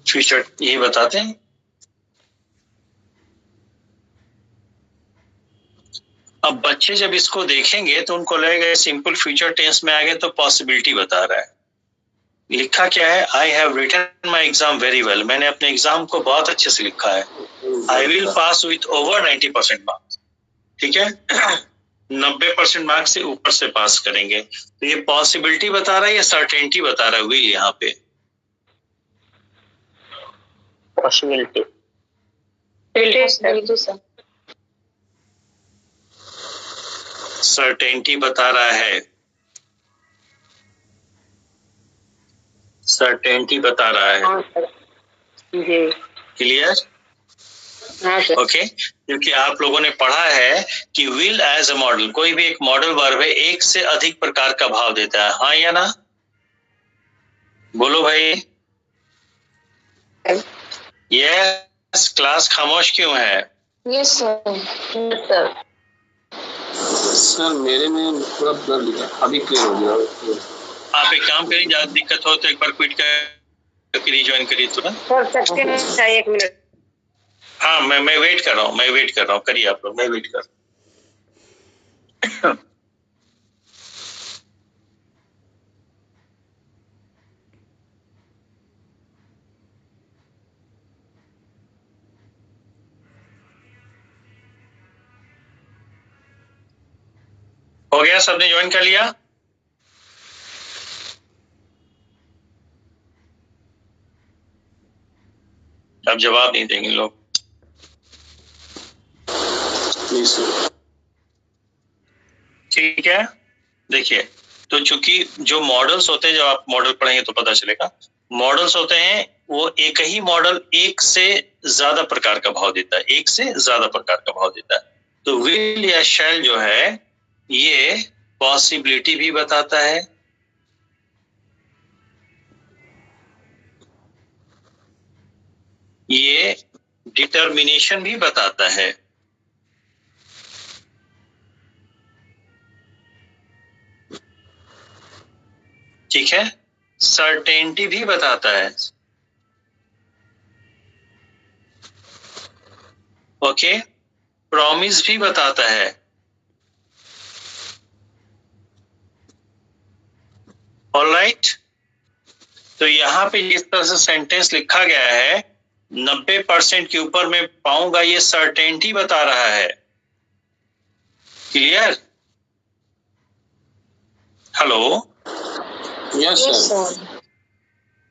फ्यूचर यही बताते हैं. अब बच्चे जब इसको देखेंगे तो उनको लगेगा सिंपल फ्यूचर टेंस में आ गए तो पॉसिबिलिटी बता रहा है. लिखा क्या है? I have written my exam very well. मैंने अपने एग्जाम को बहुत अच्छे से लिखा है. I will pass with over 90% marks. ठीक है. 90% मार्क्स से ऊपर से पास करेंगे. तो ये पॉसिबिलिटी बता रहा है या सर्टेनिटी बता रहा है? विल यहाँ पे पॉसिबिलिटी. सर्टेनिटी बता रहा है. सर्टेनिटी बता रहा है. हाँ सर. जी. क्लियर? हाँ सर. ओके. क्योंकि आप लोगों ने पढ़ा है कि विल एज अ मॉडल, कोई भी एक मॉडल वर्ब है, एक से अधिक प्रकार का भाव देता है. हाँ या ना? बोलो भाई. यस. क्लास खामोश क्यों है? Yes sir. सर मेरे में थोड़ा ब्लर दिखा, अभी क्लियर हो गया. आप एक काम करिए, ज्यादा दिक्कत हो तो एक बार क्विट करके रिज्वाइन करिए तुरंत. सर सकते हैं? चाहिए 1 मिनट. हाँ, मैं वेट कर रहा हूँ. करिए आप लोग, मैं वेट कर. हो गया? सबने ज्वाइन कर लिया? अब जवाब नहीं देंगे लोग. ठीक है. देखिए, तो चूंकि जो मॉडल्स होते हैं, जब आप मॉडल पढ़ेंगे तो पता चलेगा, मॉडल्स होते हैं वो एक ही मॉडल एक से ज्यादा प्रकार का भाव देता है. एक से ज्यादा प्रकार का भाव देता है. तो विल या शैल जो है ये पॉसिबिलिटी भी बताता है ये डिटर्मिनेशन भी बताता है। ठीक है, सर्टेनिटी भी बताता है। ओके, प्रॉमिस भी बताता है। ऑलराइट, तो यहाँ पे जिस तरह से सेंटेंस लिखा गया है 90% के ऊपर मैं पाऊंगा, ये सर्टेनिटी बता रहा है। Clear? Hello, yes yes sir. Sir.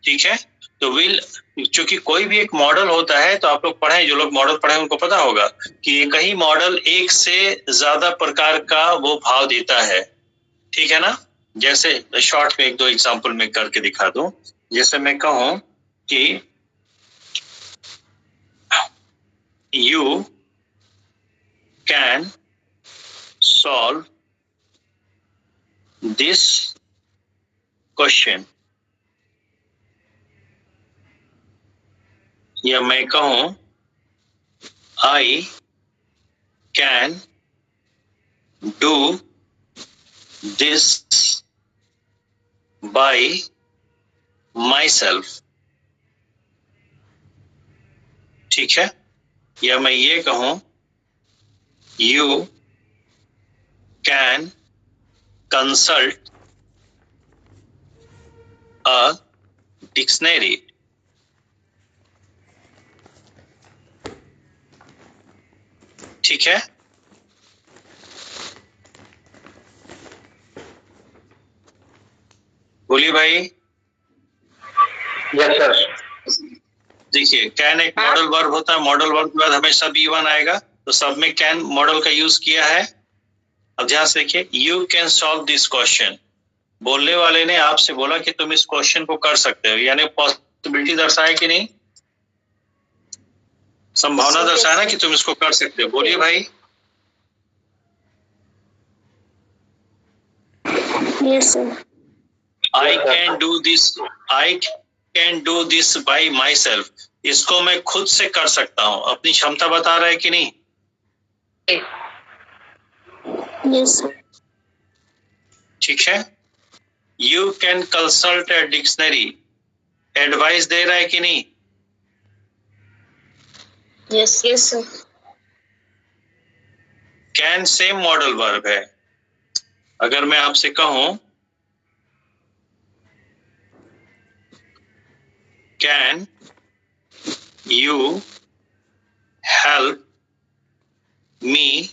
ठीक है। तो विल, चूंकि कोई भी एक मॉडल होता है, तो आप लोग पढ़े, जो लोग मॉडल पढ़े उनको पता होगा कि एक ही मॉडल एक से ज्यादा प्रकार का वो भाव देता है। ठीक है ना? जैसे शॉर्ट में एक दो एग्जांपल में करके दिखा दूं। जैसे मैं कहूं कि you can solve this question, या मैं कहूं I can do this by my self. ठीक है, या मैं ये कहूं you can consult a dictionary. ठीक है, बोलिए भाई। Yes sir. देखिए, कैन एक मॉडल वर्ब होता है, मॉडल वर्ब के बाद हमेशा B1 आएगा, तो सब में कैन मॉडल का यूज किया है। अब ध्यान से देखिए, you can solve this question, बोलने वाले ने आपसे बोला कि तुम इस क्वेश्चन को कर सकते हो, यानी पॉसिबिलिटी दर्शाए कि नहीं, संभावना दर्शाए ना कि तुम इसको कर सकते हो। बोलिए भाई। Yes sir. I can do this, I can do this by my self, इसको मैं खुद से कर सकता हूं, अपनी क्षमता बता रहा है कि नहीं। Yes sir. ठीक है, you can consult a dictionary, advice दे रहा है कि नहीं। Yes yes sir. Can same model verb है। अगर मैं आपसे कहूं can you help me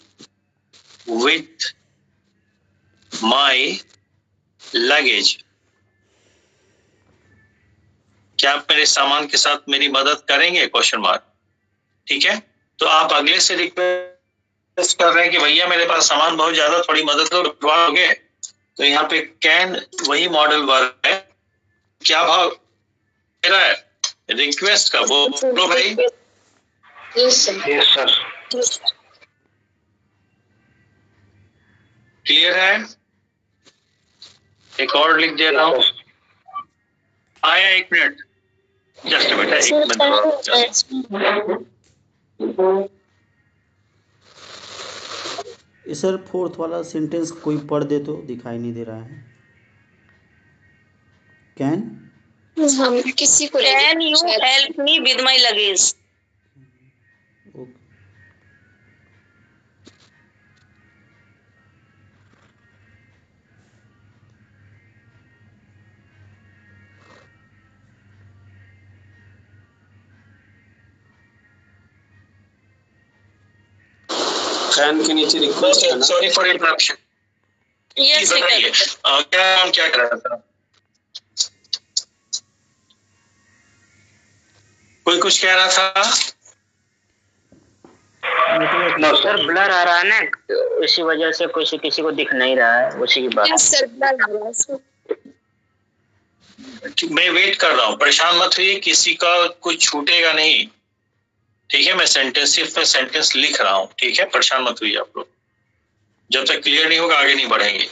with my luggage, क्या आप मेरे सामान के साथ मेरी मदद करेंगे, क्वेश्चन मार्क। ठीक है, तो आप अगले से रिक्वेस्ट कर रहे हैं कि भैया मेरे पास सामान बहुत ज्यादा, थोड़ी मदद करोगे। तो यहाँ पे कैन वही मॉडल वर्ब है। क्या भाव दे रहा है रिक्वेस्ट का, बोलो भाई। Yes sir. Yes sir. Clear है? एक और लिख दे रहा हूं। आया, एक मिनट, जस्ट मिनट, एक सर मिनट। ये सर फोर्थ वाला सेंटेंस कोई पढ़ दे तो, दिखाई नहीं दे रहा है। कैन हम किसी को can you help me with my luggage. Okay. Can के नीचे रिक्वेस्ट है ना। Sorry for interruption. यस बताइए, क्या नाम क्या कर रहा था? कोई कुछ कह रहा था? नो सर, ब्लर आ रहा है ना, इसी वजह से किसी को दिख नहीं रहा है, उसी की बात। यस सर, ब्लर आ रहा है सर। मैं वेट कर रहा हूँ, परेशान मत होइए, किसी का कुछ छूटेगा नहीं। ठीक है, मैं सेंटेंस सिर्फ सेंटेंस लिख रहा हूँ। ठीक है, परेशान मत होइए आप लोग, जब तक क्लियर नहीं होगा आगे नहीं बढ़ेंगे।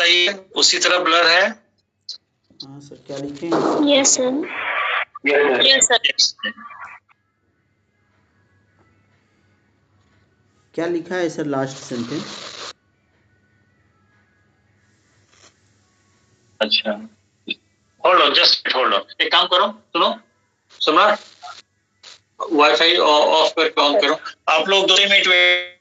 बताइए, उसी तरह ब्लर है? हाँ सर, क्या लिखें? Yes sir. Yes sir. क्या लिखा है सर लास्ट सेंटेंस? अच्छा, hold on, just hold on. एक काम करो, सुनो, वाईफाई ऑफ करके ऑन करो। आप लोग 2 मिनट वेट।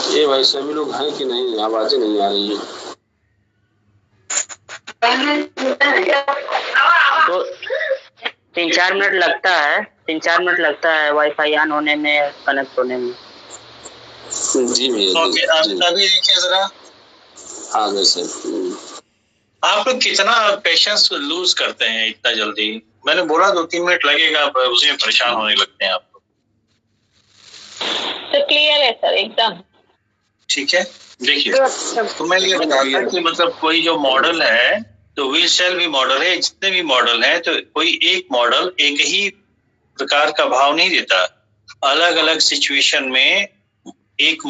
ये भाई सभी लोग हैं कि नहीं? आवाजें नहीं आ रही है। तो 3-4 मिनट लगता है, 3-4 मिनट लगता है वाईफाई ऑन होने में, कनेक्ट होने में। जी भैया ओके, जी। अभी देखिए जरा, आ गए सर। आप लोग कितना पेशेंस लूज करते हैं इतना जल्दी। मैंने बोला 2-3 मिनट लगेगा, उसी में परेशान होने लगते हैं आप लोग। तो क्लियर है सर एकदम। ठीक है, देखिए, तो मैं ये बता रहा कि मतलब कोई जो मॉडल है, तो व्हील सेल भी मॉडल है, जितने भी मॉडल है, तो कोई एक मॉडल एक ही प्रकार का भाव नहीं देता। अलग अलग सिचुएशन में एक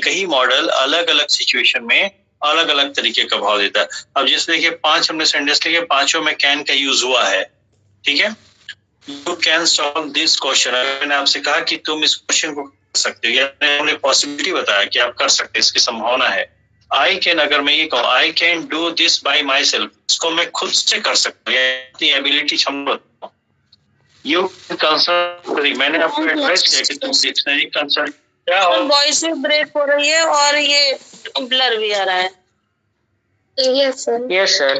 ही मॉडल अलग अलग सिचुएशन में अलग अलग तरीके का भाव देता है। अब जैसे देखिए 5 हमने सेंटेंस लिखे, 5 में कैन का यूज हुआ है। ठीक है, you can solve this question. मैंने आपसे कहा कि तुम इस क्वेश्चन को कर सकते हो, या हमने पॉसिबिलिटी बताया कि आप कर सकते हैं, इसकी संभावना है। आई कैन, अगर मैं ये कहूँ I can do this by my self, इसको मैं खुद से कर सकता हूँ, एबिलिटी क्षमता। यू कंसल्ट, मैंने आपको एडवाइस किया कि तुम डिक्शनरी कंसल्ट। क्या हो, वॉइस भी ब्रेक हो रही है और ये ब्लर भी आ रहा है। Yes sir. Yes sir,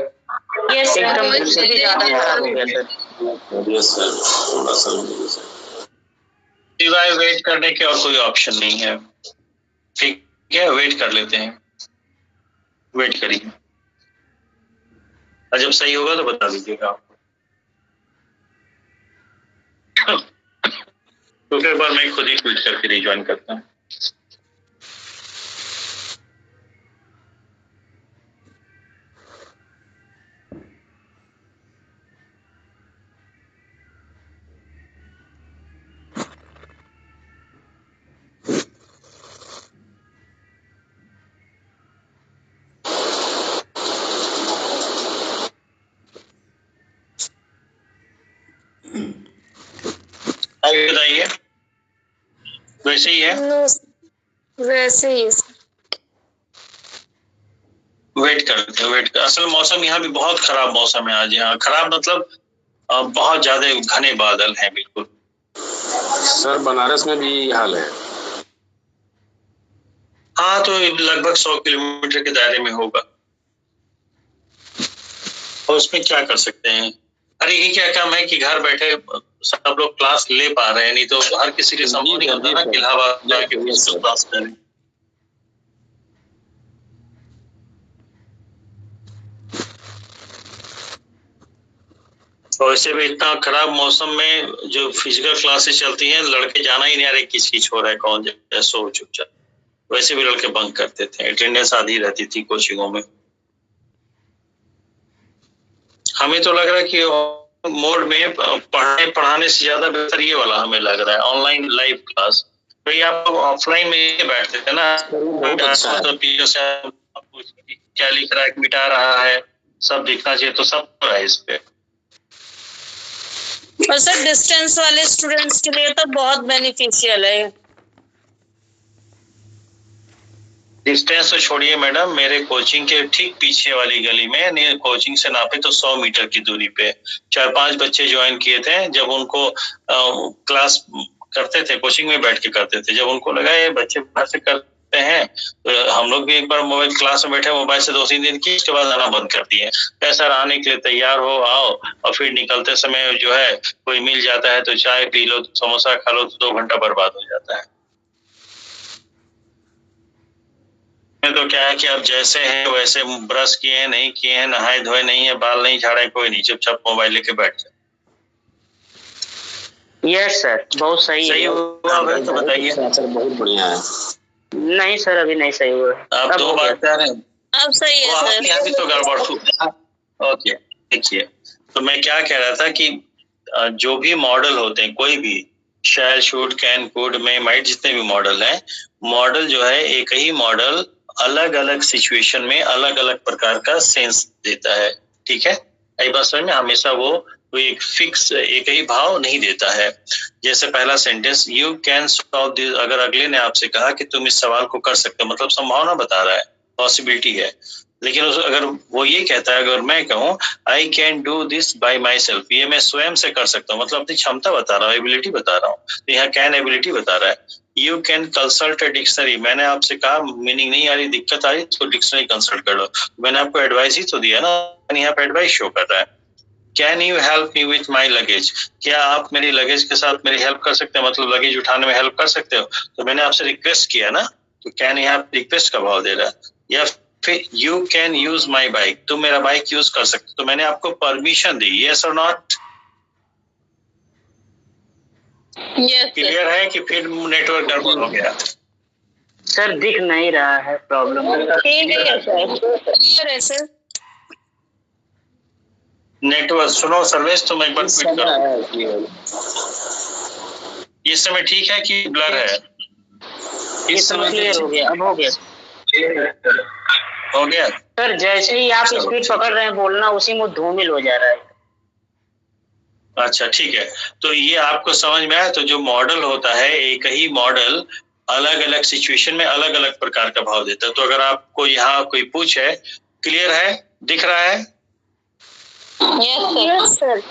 yes एकदम उससे भी ज्यादा खराब हो गया सर। यस सर, थोड़ा सा सिवाय वेट करने के और कोई ऑप्शन नहीं है। ठीक है, वेट कर लेते हैं, वेट करिए, और जब सही होगा तो बता दीजिएगा आपको। तो फिर बार मैं खुद ही ट्वीट करके रिज्वाइन करता हूँ। आगे बताइए, वैसे ही है? वैसे ही। वेट करते हैं, असल मौसम यहाँ भी बहुत खराब मौसम है आज। यहाँ खराब मतलब बहुत ज्यादा घने बादल हैं, बिल्कुल। सर बनारस में भी यही हाल है। हाँ, तो लगभग 100 किलोमीटर के दायरे में होगा। और उसमें क्या कर सकते हैं? अरे ये क्या काम है कि घर बैठे सब लोग क्लास ले पा रहे हैं, नहीं तो हर किसी के संभव नहीं होता ना कि इलाहाबाद जाके फिजिकल क्लास करें। और वैसे भी इतना खराब मौसम में जो फिजिकल क्लासेस चलती हैं, लड़के जाना ही नहीं आ रहे, किच-किच हो रहा है, कौन जाए, सो चुपचाप। वैसे भी लड़के बंक करते थे, अटेंडेंस आधी रहती थी कोचिंगों में। हमें तो लग रहा है कि मोड में पढ़ाने से ज्यादा बेहतर ये वाला हमें लग रहा है, ऑनलाइन लाइव क्लास। तो ये आप ऑफलाइन में ये बैठते थे ना, तो टीचर से क्या लिख रहा है, मिटा रहा है, सब दिखना चाहिए, तो सब हो रहा है इस पे। और सर डिस्टेंस वाले स्टूडेंट्स के लिए तो बहुत बेनिफिशियल है। डिस्टेंस तो छोड़िए मैडम, मेरे कोचिंग के ठीक पीछे वाली गली में, नहीं कोचिंग से नापे तो 100 मीटर की दूरी पे 4-5 बच्चे ज्वाइन किए थे। जब उनको क्लास करते थे, कोचिंग में बैठ के करते थे, जब उनको लगा ये बच्चे बाहर से करते हैं, तो हम लोग भी एक बार मोबाइल क्लास में बैठे, मोबाइल से 2-3 दिन की, उसके बाद आना बंद कर दिए। ऐसा आने के लिए तैयार हो, आओ, और फिर निकलते समय जो है कोई मिल जाता है तो चाय पी लो, समोसा खा लो, तो 2 घंटा बर्बाद हो जाता है। तो क्या है कि आप जैसे हैं वैसे ब्रश किए हैं, नहीं किए हैं, नहाए धोए नहीं है, बाल नहीं झाड़े, कोई नहीं, चुपचाप मोबाइल लेके बैठ जाए। यस सर, बहुत सही सही है। हुआ है तो बताइए। बहुत बढ़िया है। नहीं सर, अभी नहीं सही हुआ। आप 2 बार कह रहे हैं, अब सही है सर। यहाँ भी तो गड़बड़ हुआ। ओके, देखिए, तो मैं क्या कह रहा था कि जो भी मॉडल होते हैं, कोई भी शैल, शुड, कैन, कुड, में, माइट, जितने भी मॉडल हैं, मॉडल जो है एक ही मॉडल अलग अलग सिचुएशन में अलग अलग प्रकार का सेंस देता है। ठीक है, यही बात समझ में, हमेशा वो एक फिक्स एक ही भाव नहीं देता है। जैसे पहला sentence, you can solve this, अगर अगले ने आपसे कहा कि तुम इस सवाल को कर सकते हो, मतलब संभावना बता रहा है, पॉसिबिलिटी है। लेकिन अगर वो ये कहता है, अगर मैं कहूँ I can do this by my self, ये मैं स्वयं से कर सकता हूँ, मतलब अपनी क्षमता बता रहा हूँ, एबिलिटी बता रहा हूँ, तो यहाँ कैन एबिलिटी बता रहा है। You can consult a dictionary, मैंने आपसे कहा मीनिंग नहीं आ रही, दिक्कत आ रही, तो डिक्शनरी कंसल्ट कर लो, मैंने आपको एडवाइस ही तो दिया ना, यहाँ पे एडवाइस शो कर रहा है। Can you help me with my luggage, क्या आप मेरी लगेज के साथ मेरी हेल्प कर सकते हैं, मतलब लगेज उठाने में हेल्प कर सकते हो, तो मैंने आपसे रिक्वेस्ट किया ना, तो कैन यहाँ रिक्वेस्ट का भाव दे रहा है। या फिर you can use my bike, तुम मेरा बाइक यूज कर सकते, तो मैंने आपको परमिशन दी, यस और नॉट? क्लियर है कि फिर नेटवर्क गड़बड़ हो गया? सर दिख नहीं रहा है प्रॉब्लम। क्लियर है सर। नेटवर्क सुनो सर्वेश, तुम एक बार क्विट करो। इस समय ठीक है कि ब्लर है? इस समय क्लियर हो गया, अब हो गया। हो गया सर, जैसे ही आप स्पीड पकड़ रहे हैं बोलना, उसी में धूमिल हो जा रहा है। अच्छा ठीक है, तो ये आपको समझ में आया। तो जो मॉडल होता है, एक ही मॉडल अलग अलग सिचुएशन में अलग अलग प्रकार का भाव देता है। तो अगर आपको यहाँ कोई पूछे, क्लियर है, दिख रहा है? Yes sir.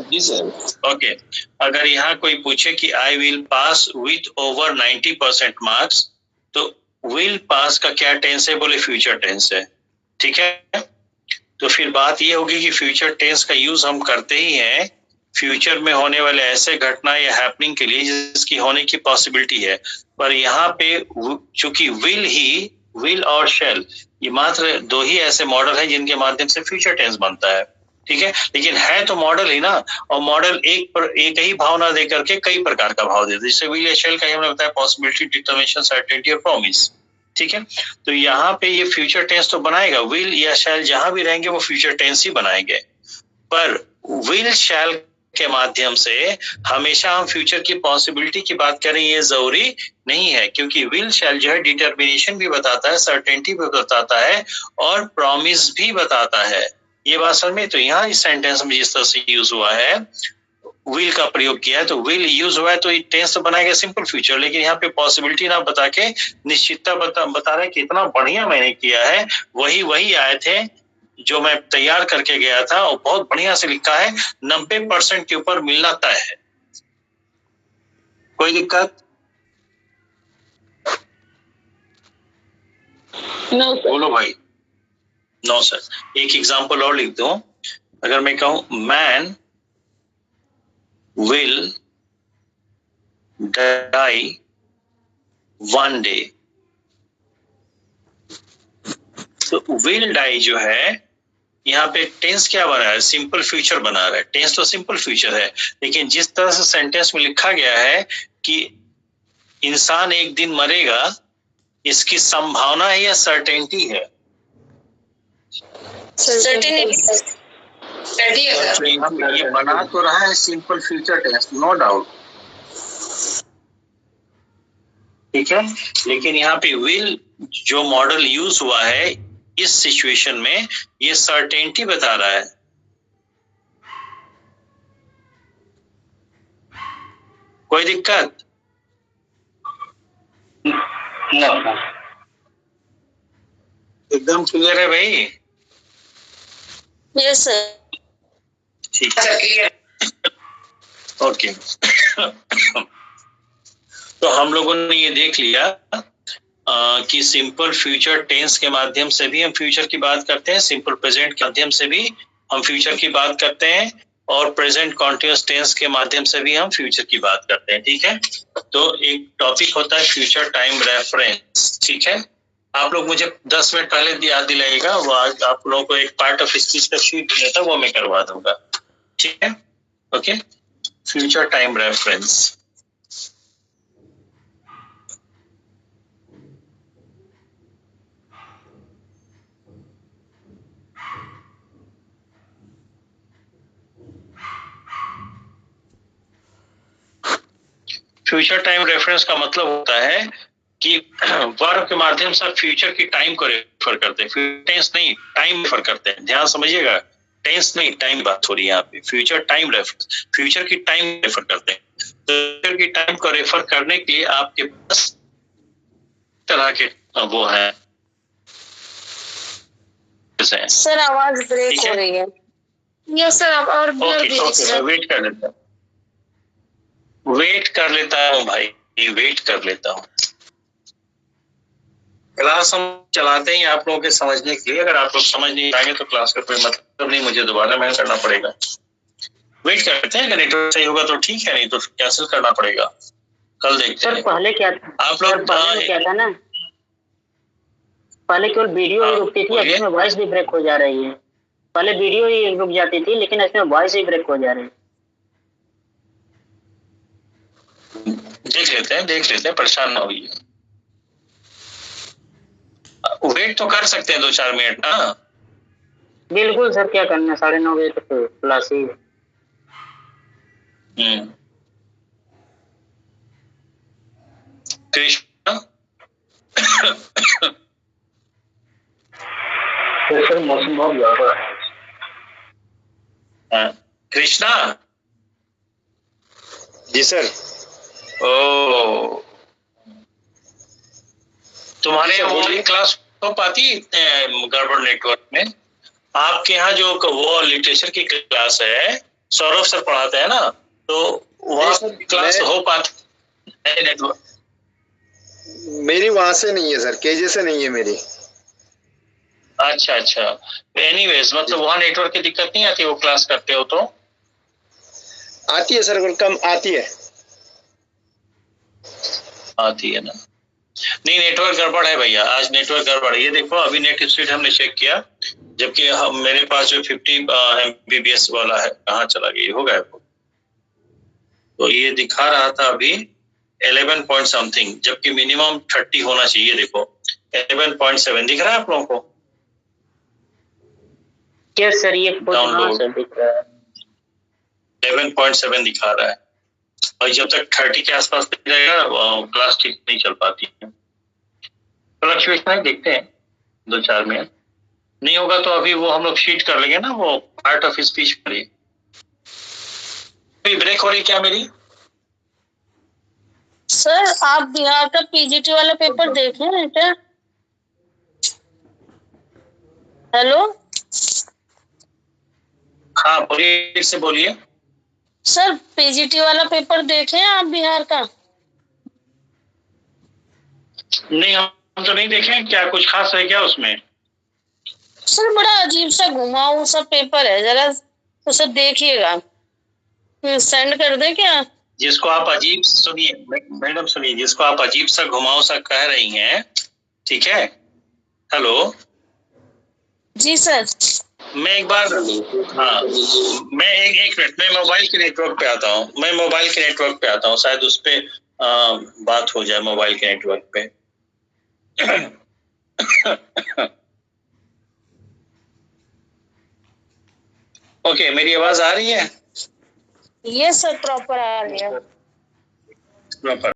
जी सर। ओके, अगर यहाँ कोई पूछे कि I will pass with over 90% marks, तो विल पास का क्या टेंस है? बोले फ्यूचर टेंस है। ठीक है, तो फिर बात ये होगी कि फ्यूचर टेंस का यूज हम करते ही हैं फ्यूचर में होने वाले ऐसे घटना या हैपनिंग के लिए जिसकी होने की पॉसिबिलिटी है। पर यहाँ पे चूंकि विल और शैल, ये मात्र 2 ही ऐसे मॉडल हैं जिनके माध्यम से फ्यूचर टेंस बनता है। ठीक है, लेकिन है तो मॉडल ही ना, और मॉडल एक ही भाव ना दे करके कई प्रकार का भाव देते, जैसे विल या शैल का हमने बताया, पॉसिबिलिटी, डिटरमिनेशन, सर्टेनिटी और प्रॉमिस। ठीक है, तो यहाँ पे ये फ्यूचर टेंस तो बनाएगा, विल या शैल जहां भी रहेंगे वो फ्यूचर टेंस ही बनाएंगे। पर विल शैल के माध्यम से हमेशा हम फ्यूचर की पॉसिबिलिटी की बात करें ये जरूरी नहीं है, क्योंकि विल शैल जो है डिटरमिनेशन भी बताता है, सर्टेनिटी भी बताता है और प्रॉमिस भी बताता है। ये बात समझ में? तो यहाँ इस सेंटेंस में जिस तरह से यूज हुआ है, विल का प्रयोग किया है, तो विल यूज हुआ है तो टेंस तो बनाएगा सिंपल फ्यूचर, लेकिन यहाँ पे पॉसिबिलिटी ना बता के निश्चितता बता रहे कि इतना बढ़िया मैंने किया है। वही आए थे जो मैं तैयार करके गया था, और बहुत बढ़िया से लिखा है, 90% के ऊपर मिलना तय है। कोई दिक्कत? नो बोलो भाई। No sir. एक एग्जांपल और लिख दो। अगर मैं कहूं man will die one day, तो विल डाई जो है यहाँ पे टेंस क्या बना है? सिंपल फ्यूचर बना रहा है। टेंस तो सिंपल फ्यूचर है, लेकिन जिस तरह से सेंटेंस में लिखा गया है कि इंसान एक दिन मरेगा, इसकी संभावना है या सर्टेनिटी है? ये बना तो रहा है simple future tense, no doubt, ठीक है, लेकिन यहाँ पे विल जो मॉडल यूज हुआ है इस सिचुएशन में, ये सर्टेनिटी बता रहा है। कोई दिक्कत? एकदम क्लियर है भाई? Yes sir. ठीक है, ओके। तो हम लोगों ने ये देख लिया कि सिंपल फ्यूचर टेंस के माध्यम से भी हम फ्यूचर की बात करते हैं, सिंपल प्रेजेंट के माध्यम से भी हम फ्यूचर की बात करते हैं, और प्रेजेंट कॉन्टिन्यूअस टेंस के माध्यम से भी हम फ्यूचर की बात करते हैं, ठीक है। तो एक टॉपिक होता है फ्यूचर टाइम रेफरेंस, ठीक है। आप लोग मुझे 10 मिनट पहले याद दिलाइएगा, वो आज आप लोगों को एक पार्ट ऑफ स्पीच का शीट दिया था, वो मैं करवा दूंगा, ठीक है। Okay, future time reference. Future time reference का मतलब होता है कि वर्ब के माध्यम से फ्यूचर की टाइम को रेफर करते हैं, टेंस नहीं, टाइम रेफर करते हैं। ध्यान समझिएगा, टेंस नहीं, टाइम बात हो रही है यहाँ पे। फ्यूचर टाइम रेफरेंस, फ्यूचर की टाइम रेफर करते हैं। तो फ्यूचर की टाइम को रेफर करने के लिए आपके पास तरह के वो है। सर आवाज ब्रेक हो रही है। यस सर, और वेट कर लेता हूँ, वेट कर लेता हूँ भाई, वेट कर लेता हूँ। क्लास हम चलाते हैं आप लोगों के समझने के लिए, अगर आप लोग समझ नहीं पाएंगे तो क्लास का कोई मतलब नहीं, मुझे दोबारा मेहनत करना पड़ेगा। वेट करते हैं, अगर नेटवर्क सही होगा तो ठीक है, नहीं तो कैंसिल करना पड़ेगा, कल देखते हैं। पहले क्या था आप लोग क्या था ना, पहले केवल वीडियो ही रुकती थी, इसमें वॉइस भी ब्रेक हो जा रही है। पहले वीडियो ही रुक जाती थी, लेकिन इसमें वॉइस ही ब्रेक हो जा रही है। देख लेते हैं, परेशान ना होइए। वेट तो कर सकते हैं 2-4 मिनट ना। बिल्कुल सर, क्या करना, 9:30 बजे तक क्लास ही। कृष्णा सर मौसम बहुत ज्यादा है। कृष्णा जी सर। ओ, तुम्हारे यहाँ क्लास हो पाती गड़बड़ नेटवर्क में? आपके यहाँ जो वो लिटरेचर की क्लास है, सौरभ सर पढ़ाते हैं ना, तो वहाँ क्लास हो पाती है नेटवर्क? मेरी वहां से नहीं है सर, केजे से नहीं है मेरी। अच्छा, एनीवेज, मतलब वहाँ नेटवर्क की दिक्कत नहीं आती, वो क्लास करते हो तो? आती है सर, कम आती है ना। नहीं, नेटवर्क गड़बड़ है भैया, आज नेटवर्क गड़बड़ है। ये देखो, अभी नेट स्पीड हमने चेक किया, जबकि मेरे पास जो 50 MBPS वाला है, कहाँ चला गया, हो गया। तो ये दिखा रहा था अभी 11 पॉइंट समथिंग, जबकि मिनिमम 30 होना चाहिए। देखो 11.7 दिख रहा है आप लोगों को? क्या सर, ये डाउनलोड दिख रहा है, 11.7 दिखा रहा है, और जब तक 30 के आसपास रहेगा क्लास ठीक नहीं चल पाती है। फ्लक्चुएशन है, देखते हैं 2-4 मिनट। नहीं होगा तो अभी वो हम लोग शीट कर लेंगे ना, वो पार्ट ऑफ स्पीच पर ही। ब्रेक हो रही क्या मेरी? सर आप बिहार का पीजीटी वाला पेपर देखे हैं क्या? हेलो, हाँ बोलिए, फिर से बोलिए। सर पीजीटी वाला पेपर देखे हैं आप बिहार का? नहीं, हम तो नहीं देखे क्या, कुछ खास है क्या उसमें? सर बड़ा अजीब सा घुमाऊ सा पेपर है, जरा उसे देखिएगा, सेंड कर दे क्या? जिसको आप अजीब, सुनिए मैडम सुनिए, जिसको आप अजीब सा घुमाऊ सा कह रही हैं, ठीक है, हेलो जी सर। मैं एक बार, हाँ मैं एक मिनट, मैं मोबाइल के नेटवर्क पे आता हूँ, मैं मोबाइल के नेटवर्क पे आता हूँ, शायद उस पे बात हो जाए मोबाइल के नेटवर्क पे। ओके, मेरी आवाज आ रही है? ये सर प्रॉपर आ रही है। प्रॉपर।